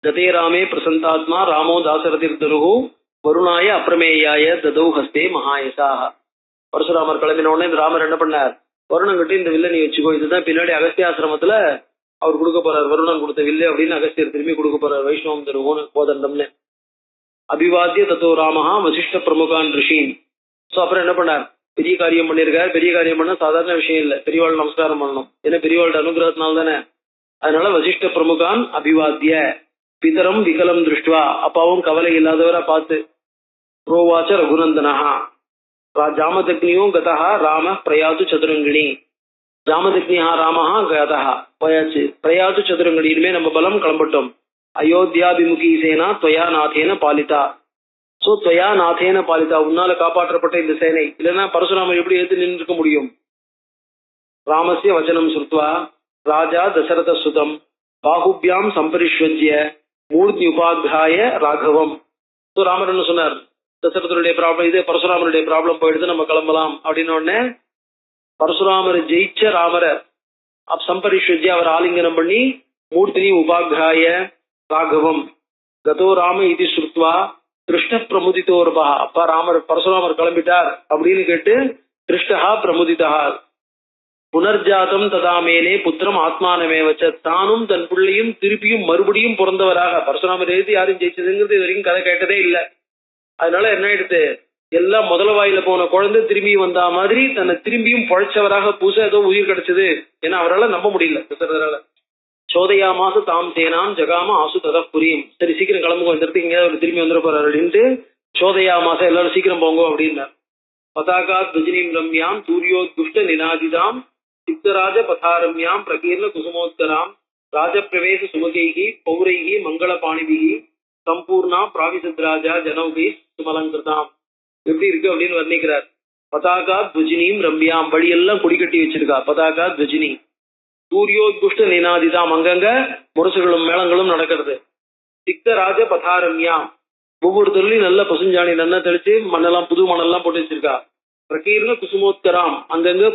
Speaker 2: கதே ராமே பிரசந்தாத்மா ராமோ தாசரதிர் தருகு வருணாய அப்பிரமேயாய ததௌ ஹஸ்தே மகாயசாக. பரசுராமர் கிளம்பின உடனே இந்த ராமர் என்ன பண்ணார், வருணங்கிட்ட இந்த வில்ல நீ வச்சுக்கோ, இதுதான் பின்னாடி அகஸ்தியாசிரமத்துல அவர் கொடுக்க போறார், வருணன் கொடுத்த வில்லு அப்படின்னு அகஸ்தியர் திரும்பி கொடுக்க போறார் வைஷ்ணவம் தருவோன்னு போதண்டம்னு. அபிவாத்திய தத்தோ ராமஹா வசிஷ்ட பிரமுகான் ரிஷின். சோ அப்புறம் என்ன பண்ணார், பெரிய காரியம் பண்ணியிருக்காரு. பெரிய காரியம் பண்ண சாதாரண விஷயம் இல்லை, பெரியவாள் நமஸ்காரம் பண்ணணும், ஏன்னா பெரியவாள்ட அனுகிரகத்தினால தானே. அதனால வசிஷ்ட பிரமுகான் அபிவாத்திய பிதரம் விகலம் திருஷ்டுவா, அப்பாவும் கவலை இல்லாதவரா பார்த்து புரோவாச்ச ரகுநந்தனஹா ஜாமதக்னியும் கதா ராம பிரயாது சதுரங்கிணி. ஜாமதக்னியா ராமஹா கதா போயாச்சு, பிரயாது சதுரங்கிணி, இனிமே நம்ம பலம் கிளம்பட்டோம். அயோத்தியாபிமுகி சேனா துவயா நாதேன பாலிதா. சோ துவயா நாதேன பாலிதா, உன்னால காப்பாற்றப்பட்ட இந்த சேனை, இல்லைன்னா பரசுராமர் எப்படி எடுத்து நின்று இருக்க முடியும். ராமஸ்ய வச்சனம் ஸ்ருத்வா ராஜா தசரத சுதம் பாகுபியாம் சம்பரிஷ்வஜ்ய மூர்த்தி உபாத்தியாய ராகவம். சோ ராமர் என்ன சொன்னார், தசரதனுடைய ப்ராப்ளம் இது, பரசுராமருடைய ப்ராப்ளம் போயிடுது, நம்ம கிளம்பலாம் அப்படின்னு உடனே பரசுராமர் ஜெயிச்ச ராமரை சம்பரிஷ்வஜ்ய அவர் ஆலிங்கனம் பண்ணி மூர்த்தினி உபாத்தியாய ராகவம் கதோ ராம இது ஸ்ருத்வா கிருஷ்ண பிரமுதித்தோர்பா. அப்பா ராமர் பரசுராமர் கிளம்பிட்டார் அப்படின்னு கேட்டு கிருஷ்ணஹா பிரமுதிதா புனர்ஜாதம் ததா மேலே புத்திரம் ஆத்மானமே வச்ச, தானும் தன் பிள்ளையும் திருப்பியும் மறுபடியும் பிறந்தவராக. பரசுராமர் எழுதி யாரும் ஜெயிச்சதுங்கிறது இது வரைக்கும் கதை கேட்டதே இல்லை. அதனால என்ன ஆயிடுத்து, எல்லாம் முதல வாயில போன குழந்தை திரும்பி வந்தா மாதிரி தன்னை திரும்பியும் பழைச்சவராக புதுசா ஏதோ உயிர் கிடைச்சது. ஏன்னா அவரால் நம்ப முடியல தசரதரால. சோதையா மாச தாம் சேனான் ஜகாம ஆசு தத புரியும். சரி சீக்கிரம் கிளம்புங்க, இந்த இடத்துக்கு எங்கேயாவது அவர் திரும்பி வந்துட போறாரு அப்படின்ட்டு சோதையா மாசம் எல்லாரும் சீக்கிரம் போங்க அப்படின்னார். பதாகாத் துஜினிம் ரம்யாம் தூரியோத்குஷ்ட நினாதிதாம் சித்தராஜ பதாரம்யாம் பிரகீர்ண குசுமோத்தராம் ராஜப்பிரவேச சுமகைகி பௌரைகி மங்கள பாணிபிகி சம்பூர்ணா பிராவிசத்ராஜா ஜனௌகி சுமலங்கிருதாம். எப்படி இருக்கு அப்படின்னு வர்ணிக்கிறார். பதாகா துவஜினியும் ரம்யாம், வழியெல்லாம் கொடி கட்டி வச்சிருக்கா. பதாகா துவஜினி சூரியோத்குஷ்ட நினாதிதாம், அங்கங்க முரசுகளும் மேளங்களும் நடக்கிறது. சித்தராஜ பதாரம்யாம், ஒவ்வொரு தொழிலையும் நல்ல பசுஞ்சாணி நல்லா தெளிச்சு மண்ணெல்லாம் புது மணல்லாம் போட்டு வச்சிருக்கா. பிரகீர்ண குசுமோத்தராம், அங்கங்க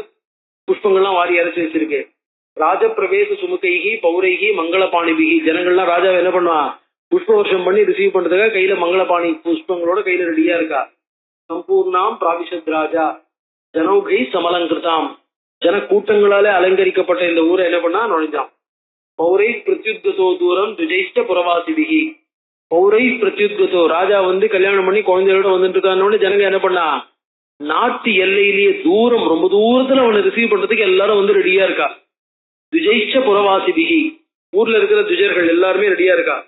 Speaker 2: புஷ்பங்கள்லாம் வாரி அரைச்சி வச்சிருக்கு. ராஜப்பிரவேச சுமுகைகி பௌரைகி மங்கள பாணிபிகி, ஜனங்கள்லாம் ராஜாவை என்ன பண்ணுவா, புஷ்ப வருஷம் பண்ணி ரிசீவ் பண்றதுக்காக கையில மங்களபாணி புஷ்பங்களோட கையில ரெடியா இருக்கா. சம்பூர்ணாம் பிராவிசத் ராஜா ஜனௌகை சமலங்கிருதாம், ஜன கூட்டங்களாலே அலங்கரிக்கப்பட்ட இந்த ஊரை என்ன பண்ணா நுழைஞ்சான். பௌரை பிரத்யுத்கதோ தூரம் துஜைஷ்ட புறவாசிபிகி. பௌரை பிரத்யுத்கதோ, ராஜா வந்து கல்யாணம் பண்ணி குழந்தையோட வந்துட்டு இருக்கான்னு ஜனங்க என்ன பண்ணா, நாட்டு எல்லையிலேயே தூரம் ரொம்ப தூரத்துல அவனை ரிசீவ் பண்றதுக்கு எல்லாரும் வந்து ரெடியா இருக்கா. துஜைஷ்ட புறவாசிபிகி, ஊர்ல இருக்கிற துஜர்கள் எல்லாருமே ரெடியா இருக்கா.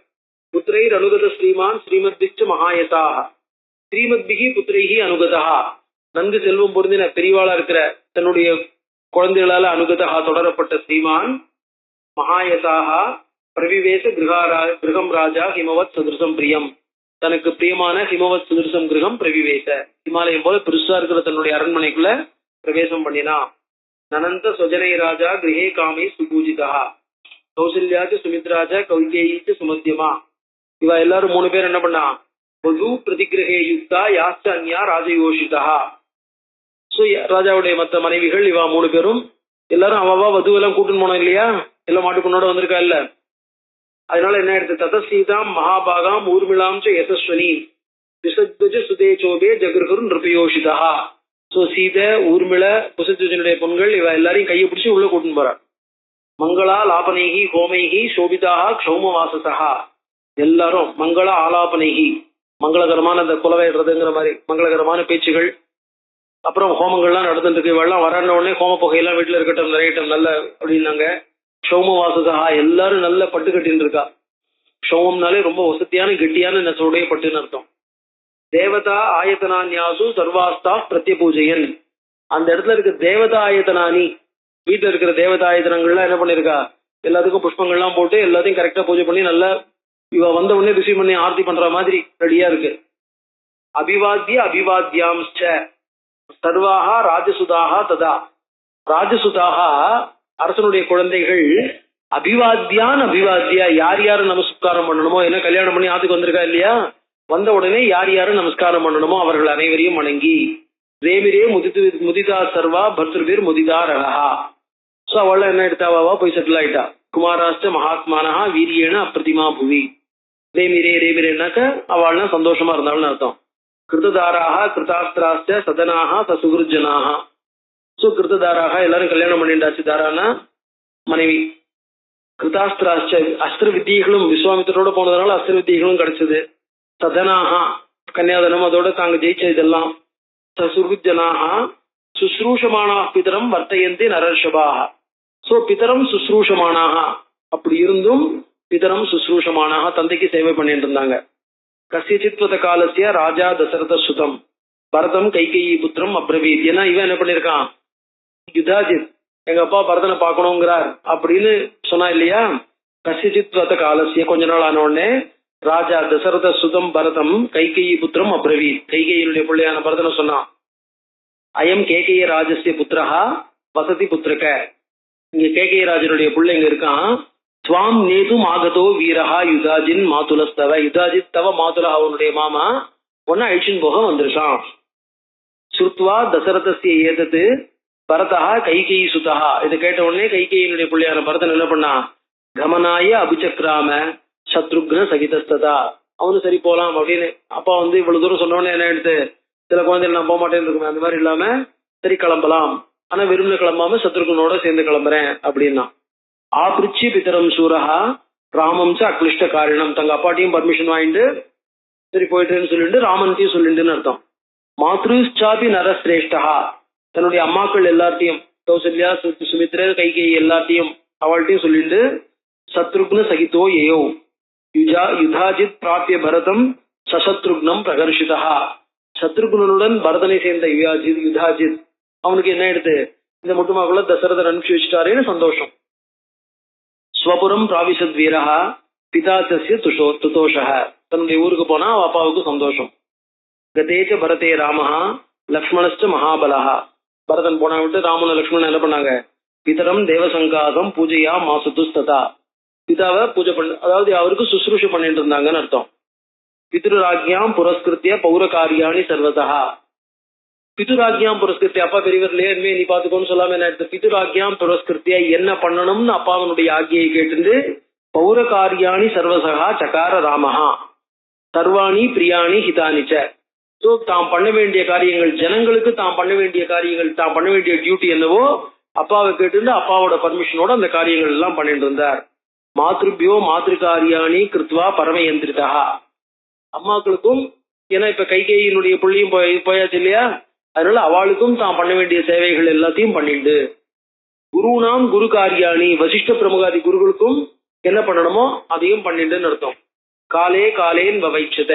Speaker 2: புத்திரைர் அனுகத ஸ்ரீமான் ஸ்ரீமத்பிச்ச மகாயதாக ஸ்ரீமத்பிகி புத்திரைகி அனுகதா, நன்கு செல்வம் பொருந்தின பெரியவாளா இருக்கிற தன்னுடைய குழந்தைகளால அனுகதா தொடரப்பட்ட ஸ்ரீமான் மகாயதாக பிரவிவேச கிரகம் ராஜா ஹிமவத் சதுரசம் பிரியம். தனக்கு பிரியமான ஹிமவத் சதுரசம் கிரகம் பிரவிவேச, ஹிமாலயம் போல பெருசா இருக்கிற தன்னுடைய அரண்மனைக்குள்ள பிரவேசம் பண்ணினா. நனந்த சொஜனை ராஜா கிரகே காமி சுபூஜிதா. கௌசல்யாச்சு சுமித்ராஜா கௌகேயிச்சு சுமத்தியமா. இவ எல்லாரும் 3 பேர் என்ன பண்ணா, வது பிரதிகிரகே யுக்தா யாச்ச அன்யா ராஜயோஷிதா. சோ ராஜாவுடைய மற்ற மனைவிகள் இவா 3 பேரும் எல்லாரும் அவவா வதுவெல்லாம் கூட்டுன்னு போனோம் இல்லையா, எல்லாம் மாட்டுக்குன்னோட வந்திருக்கா இல்ல. அதனால என்ன எடுத்து ததசீதாம் மகாபாகாம் ஊர்மிளாம் ச யசஸ்வனி திசத்வஜ சுதேச்சோபே ஜகர்குரு நிருபயோஷிதா. சோ சீதை ஊர்மிள குசத்வஜனுடைய பொண்கள் இவ எல்லாரையும் கையை பிடிச்சி உள்ள கூட்டுன்னு போறார். மங்களா லாபனைகி ஹோமைகி சோபிதாக க்ஷௌமவாசசா. எல்லாரும் மங்கள ஆலாபனைகி, மங்களகரமான அந்த குலவைடுறதுங்கிற மாதிரி மங்களகரமான பேச்சுகள், அப்புறம் ஹோமங்கள்லாம் நடந்துட்டு இருக்கு. இவெல்லாம் வராண்ட உடனே ஹோம புகையெல்லாம் வீட்டுல இருக்கட்டும் நிறையட்டும் நல்ல அப்படின்னாங்க. க்ஷௌமவாசசா, எல்லாரும் நல்ல பட்டு கட்டின்னு இருக்கா. க்ஷௌமம்னாலே ரொம்ப வசதியான கெட்டியான நெசவுடைய பட்டுன்னு அர்த்தம். தேவதா ஆயத்தனான்யாசு சர்வாஸ்தா பிரத்யபூஜையன். அந்த இடத்துல இருக்க தேவதா ஆயத்தனானி, வீட்டுல இருக்கிற தேவதா ஆயத்தனங்கள்லாம் என்ன பண்ணிருக்கா, எல்லாத்துக்கும் புஷ்பங்கள்லாம் போட்டு எல்லாத்தையும் கரெக்டா பூஜை பண்ணி நல்லா இவ வந்த உடனே ரிசீவ் பண்ணி ஆர்த்தி பண்ற மாதிரி ரெடியா இருக்கு. அபிவாத்திய அபிவாத்தியாம்ச்ச சர்வாக ராஜசுதாக ததா. ராஜசுதாக அரசனுடைய குழந்தைகள் அபிவாத்தியான் அபிவாத்தியா, யார் யாரு நமஸ்காரம் பண்ணணுமோ, என்ன கல்யாணம் பண்ணி ஆத்துக்கு வந்திருக்கா இல்லையா, வந்த உடனே யார் யாரு நமஸ்காரம் பண்ணணுமோ அவர்கள் அனைவரையும் வணங்கி ரேமிரே முதிதா சர்வா பர்தர் முதிதா ரகா. சோ அவள் என்ன எடுத்தாவா போய் செட்டில் ஆயிட்டா. குமாராஷ்ட மகாத்மானஹா வீரியேன அப்பிரதிமா புவி. ரேமிரே ரேமிரேனாக்க அவள்னா சந்தோஷமா இருந்தாள்னு அர்த்தம். கிருத்ததாராக கிருதாஸ்திராஸ்ட சதனாக சசுகிருஜனாக. சோ கிருத்ததாராக எல்லாரும் கல்யாணம் பண்ணிண்டாச்சு. தாரானா மனைவி. கிருதாஸ்திராஸ்ட அஸ்திர வித்தியைகளும் விஸ்வாமித்திரோட போனதுனால அஸ்திர வித்தியைகளும் கிடைச்சது. சதனாக கன்னியாதனம், அதோட தாங்க ஜெயிச்ச இதெல்லாம். சசுகிருஜனாக சுஸ்ரூஷமானா பிதரம் வர்த்தயந்தி நரர்ஷபாக. சோ பிதரம் சுஸ்ரூஷமானாக, அப்படி இருந்தும் பிதரம் சுஸ்ரூஷமானாக தந்தைக்கு சேவை பண்ணிட்டு இருந்தாங்க. கசியசித்வத காலசிய ராஜா தசரத சுதம் பரதம் கைகேயி புத்திரம் அப்ரவீத். ஏன்னா இவன் என்ன பண்ணிருக்கான், யுதாஜித் எங்க அப்பா பரதனை பார்க்கணுங்கிறார் அப்படின்னு சொன்னா இல்லையா. கசியசித்வத காலசிய கொஞ்ச நாள் ஆன உடனே ராஜா தசரத சுதம் பரதம் கைகேயி புத்திரம் அப்ரவீத். கைகேயினுடைய பிள்ளையான பரதனை சொன்னான். அயம் கேகேய ராஜஸ்ய புத்திரஹா வசதி புத்திரக. இங்க கேகேய ராஜனுடைய பிள்ளை இங்க இருக்கான். ஸ்வாம் நேதும் ஆகதோ வீரஹா யுதாஜின் மாதுலஸ்தவ. யுதாஜித் தவ மாதுலா, அவனுடைய மாமா ஒன்னு அழிச்சின் போக வந்திருக்கான். சுருத்வா தசரதஸ்ய ஏதது பரதா கைகேயி சுதஹா. இதை கேட்ட உடனே கைகேயினுடைய பிள்ளையான பரதன் என்ன பண்ணா, கமனாய அபிச்சக்ராம சத்ருக்ன சகிதஸ்ததா. அவனு சரி போலாம் அப்படின்னு. அப்பா வந்து இவ்வளவு தூரம் சொன்னோடனே என்ன எடுத்து, சில குழந்தைகள் நான் போக மாட்டேன்னு இருக்குமே அந்த மாதிரி இல்லாம சரி கிளம்பலாம், ஆனா விரும்பின கிளம்பாம சத்ருகனோட சேர்ந்து கிளம்புறேன் அப்படின்னா. ஆபிரிச்சி பிதரம் சூரஹா ராமம் ச அக்லிஷ்ட காரணம். தங்க அப்பாட்டையும் பர்மிஷன் வாங்கிட்டு சரி போயிட்டுன்னு சொல்லிட்டு ராமன்த்தையும் சொல்லிட்டுன்னு அர்த்தம். மாத்ருச்சாபி நரஸ்ரேஷ்டா, தன்னுடைய அம்மாக்கள் எல்லாத்தையும் கௌசல்யா சுமித்ர கைகேயி எல்லாத்தையும் அவள்கிட்டையும் சொல்லிட்டு சத்ருக்ன சகிதோ ஏயோ யுதாஜித் பிராபிய பரதம் சசத்ருக்னம் பிரகர்ஷிதா. சத்ருகுணனுடன் பரதனை சேர்ந்த யுதாஜித் அவனுக்கு என்ன எடுத்து இந்த முட்டுமாக்குள்ள தசரதன் அனுப்பிச்சு வச்சுட்டாரேன்னு சந்தோஷம். ஸ்வபுரம் பிராவிசத் வீரஹா பிதாச்சஸ்ய துதோஷஹ. தன்னுடைய ஊருக்கு போனா அவ அப்பாவுக்கு சந்தோஷம். கதேச்ச பரதே ராமஹா லக்ஷ்மணஸ்ட மகாபலஹா. பரதன் போனா விட்டு ராமன் லக்ஷ்மணன் என்ன பண்ணாங்க, பிதரம் தேவசங்காசம் பூஜையா மாசுதுஸ்ததா. பிதாவை பூஜை பண்ண, அதாவது அவருக்கு சுசுரூஷ பண்ணிட்டு இருந்தாங்கன்னு அர்த்தம். பிதுராஜ்யாம் புரஸ்கிருத்திய பௌர காரியாணி சர்வதா. பிதுராஜ்யாம் புரஸ்கிருத்திய, அப்பா பெரியவர்லயே இனிமே நீ பாத்துக்கோன்னு சொல்லாம என்ன எடுத்து, பிதுராஜ்யாம் புரஸ்கிருத்திய என்ன பண்ணணும்னு அப்பாவனுடைய ஆக்கியை கேட்டு பௌர காரியாணி சர்வசகா சகார ராமஹா சர்வாணி பிரியாணி ஹிதானிச்ச. சோ தாம் பண்ண வேண்டிய காரியங்கள், ஜனங்களுக்கு தாம் பண்ண வேண்டிய காரியங்கள், தாம் பண்ண வேண்டிய டியூட்டி என்னவோ அப்பாவை கேட்டு அப்பாவோட பர்மிஷனோட அந்த காரியங்கள் எல்லாம் பண்ணிட்டு இருந்தார். மாத்ருபியோ மாத்ருகாரியாணி கிருத்வா பரமயந்திரிதா. அம்மாக்களுக்கும், ஏன்னா இப்ப கைகேயினுடைய புள்ளியும் போயாச்சு இல்லையா, அதனால அவளுக்கும் தான் பண்ண வேண்டிய சேவைகள் எல்லாத்தையும் பண்ணிண்டு. குருநாம் குரு காரியாணி, வசிஷ்ட பிரமுகாதி குருகளுக்கும் என்ன பண்ணணுமோ அதையும் பண்ணிட்டுன்னு அர்த்தம். காலே காலேன் வவைச்சத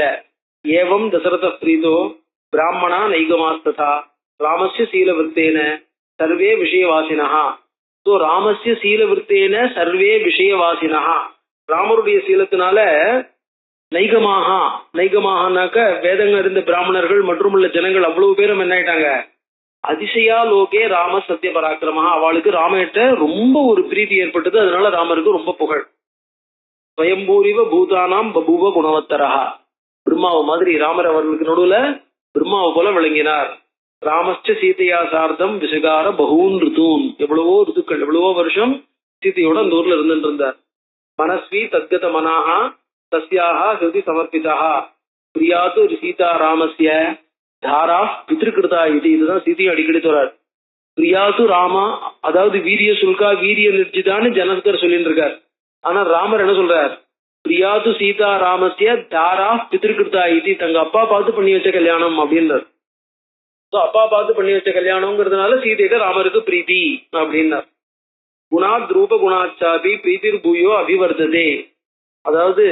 Speaker 2: ஏவம் தசரத பிரீதோ பிராமணா நைகமாஸ்ததா ராமஸ்ய சீலவிருத்தேன சர்வே விஷயவாசினஹா. ஸோ ராமஸ்ய சீலவிருத்தேன சர்வே விஷயவாசினஹா. ராமருடைய சீலத்தினால நைகமாகனாக்க வேதங்க இருந்த பிராமணர்கள் மற்றும் உள்ள ஜனங்கள் அவ்வளவு பேரும் என்ன ஆயிட்டாங்க, அதிசயா லோகே ராம சத்திய பராக்கிரமா, அவளுக்கு ராமகிட்ட ரொம்ப ஒரு பிரீத்தி ஏற்பட்டது. அதனால ராமருக்கு ரொம்ப புகழ். ஸ்வயம்பூரிவ பூதானாம் பபுவ குணவத்தரஹா, பிரம்மாவை மாதிரி ராமர் அவர்களுக்கு நடுவுல பிரம்மாவை போல விளங்கினார். ராமஸ்ட சீதையா சார்த்தம் விசகார பகூன் ரிதூன், எவ்வளவோ ரிதுக்கள் எவ்வளவோ வருஷம் சீதையோட அந்த ஊர்ல இருந்துட்டு இருந்தார். மனஸ்வி தத்கத மனாஹா தஸ்யாஹா ஹிருதி சமர்ப்பிதா பிரியாது சீதா ராமஸ்ய தாரா பித்ருகிருதா இது. இதுதான் சீதையை அடிக்கடி சொல்றார். பிரியாது ராமா, அதாவது வீரிய சுல்கா வீரிய நிர்ஜிதான்னு ஜனகர் சொல்லிட்டு இருக்கார். ஆனா ராமர் என்ன சொல்றார், பிரியாது சீதா ராமஸ்ய தாரா பித்ருகிருதா இது, தங்க அப்பா பார்த்து பண்ணி வச்ச கல்யாணம் அப்படின்றார். அப்பா பார்த்து பண்ணி வச்ச கல்யாணம்ங்கிறதுனால சீதைக்கு ராமருக்கு பிரீத்தி அப்படின்னார். குணாத் ரூப குணாச்சாபி பிரீதிர் பூயோ அபிவர்த்ததே, அதாவது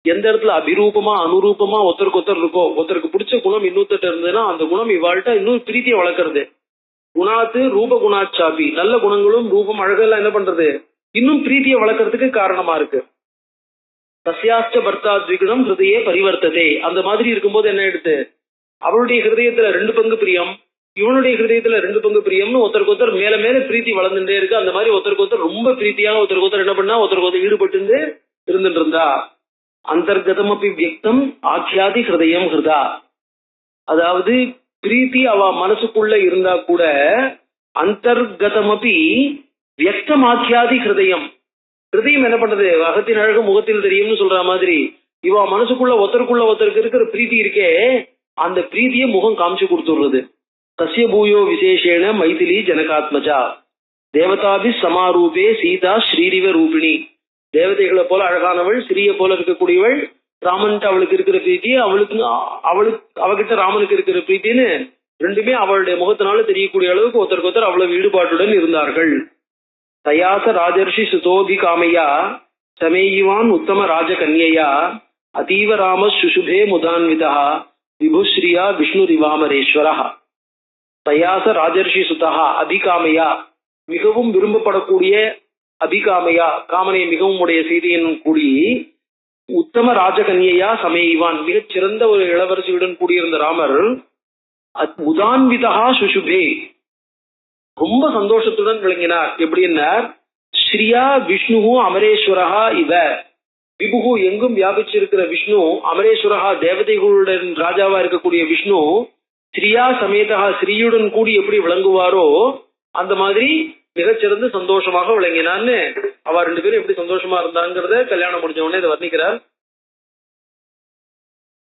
Speaker 2: எந்த இடத்துல அபிரூபமா அனுரூபமா ஒருத்தருக்கு ஒருத்தர் இருக்கோ, ஒருத்தருக்கு பிடிச்ச குணம் இன்னொருத்தர் இருந்ததுன்னா அந்த குணம் இவாழ்கிட்ட இன்னொரு பிரீத்தியை வளர்க்கறது. குணாத்து ரூப குணாச்சாபி, நல்ல குணங்களும் ரூபம் அழகெல்லாம் என்ன பண்றது, இன்னும் பிரீத்தியை வளர்க்கறதுக்கு காரணமா இருக்கு. தஸ்யாச்ச பர்த்தா த்விகுணம் ஹிருதயே பரிவர்த்ததே, அந்த மாதிரி இருக்கும்போது என்ன எடுத்து அவளுடைய ஹிருதயத்துல 2 பங்கு பிரியம், இவனுடைய ஹிருதயத்துல 2 பங்கு பிரியம்னு ஒருத்தருக்கு ஒருத்தர் மேல மேல பிரீத்தி வளர்ந்துட்டே இருக்கு. அந்த மாதிரி ஒருத்தருக்கு ஒருத்தர் ரொம்ப பிரீத்தியாக ஒருத்தருக்கு ஒருத்தர் என்ன பண்ணா ஒருத்தருக்கு ஒருத்தர் ஈடுபட்டு இருந்துட்டு இருந்தா. அந்தர்கதம் அப்படி வியக்தம் ஆக்கியாதி ஹிருதயம் ஹிருதா, அதாவது பிரீத்தி அவ மனசுக்குள்ள இருந்தா கூட அந்தர்கதம் அப்படி வியக்தம் ஆக்கியாதி ஹிருதயம், ஹிருதயம் என்ன பண்றது, அகத்தின் அழகு முகத்தில் தெரியும்னு சொல்ற மாதிரி இவ மனசுக்குள்ள ஒருத்தருக்குள்ள ஒருத்தருக்கு இருக்கிற பிரீத்தி இருக்கே, அந்த பிரீத்தியை முகம் காமிச்சு கொடுத்துடுறது. தஸ்ய பூயோ விசேஷேன மைதிலி ஜனகாத்மஜா தேவதாபி சமாரூபே சீதா ஸ்ரீரிவ ரூபிணி, தேவதைகளை போல அழகானவள், ஸ்ரீய போல இருக்கக்கூடியவள், ராமன்ட்டு அவளுக்கு இருக்கிற பிரீத்தி, அவகிட்ட ராமனுக்கு இருக்கிற பிரீத்தின்னு ரெண்டுமே அவளுடைய முகத்தினால தெரியக்கூடிய அளவுக்கு ஒருத்தருக்கு ஒருத்தர் அவ்வளவு ஈடுபாட்டுடன் இருந்தார்கள். தயாச ராஜர்ஷி சுதோபி காமையா சமேயிவான் உத்தம ராஜகன்யா அதீவ ராம சுசுபே முதான்விதா விபுஸ்ரீயா விஷ்ணுரிவாமரேஸ்வரா. தயாச ராஜர்ஷி சுதா அபிகாமையா, மிகவும் விரும்பப்படக்கூடிய அபிகாமையா, காமனை மிகவும் உடைய செய்தியின் கூடி உத்தம ராஜகன்யா சமேயிவான், மிகச் சிறந்த ஒரு இளவரசியுடன் கூடியிருந்த ராமர் முதான்விதா சுசுபே, ரொம்ப சந்தோஷத்துடன் விளங்கினார். எப்படின்னார், ஸ்ரீயா விஷ்ணு அமரேஸ்வரஹா இவ, விபுகு எங்கும் வியாபிச்சிருக்கிற விஷ்ணு, அமரேஸ்வரஹா தேவதைகளுடன் ராஜாவா இருக்கக்கூடிய விஷ்ணு, ஸ்ரீயா சமேதா ஸ்ரீயுடன் கூடி எப்படி விளங்குவாரோ அந்த மாதிரி மிகச்சிறந்து சந்தோஷமாக விளங்கினான்னு அவ 2 பேரும் எப்படி சந்தோஷமா இருந்தாங்கிறத கல்யாணம் முடிஞ்ச உடனே இதை வர்ணிக்கிறார்.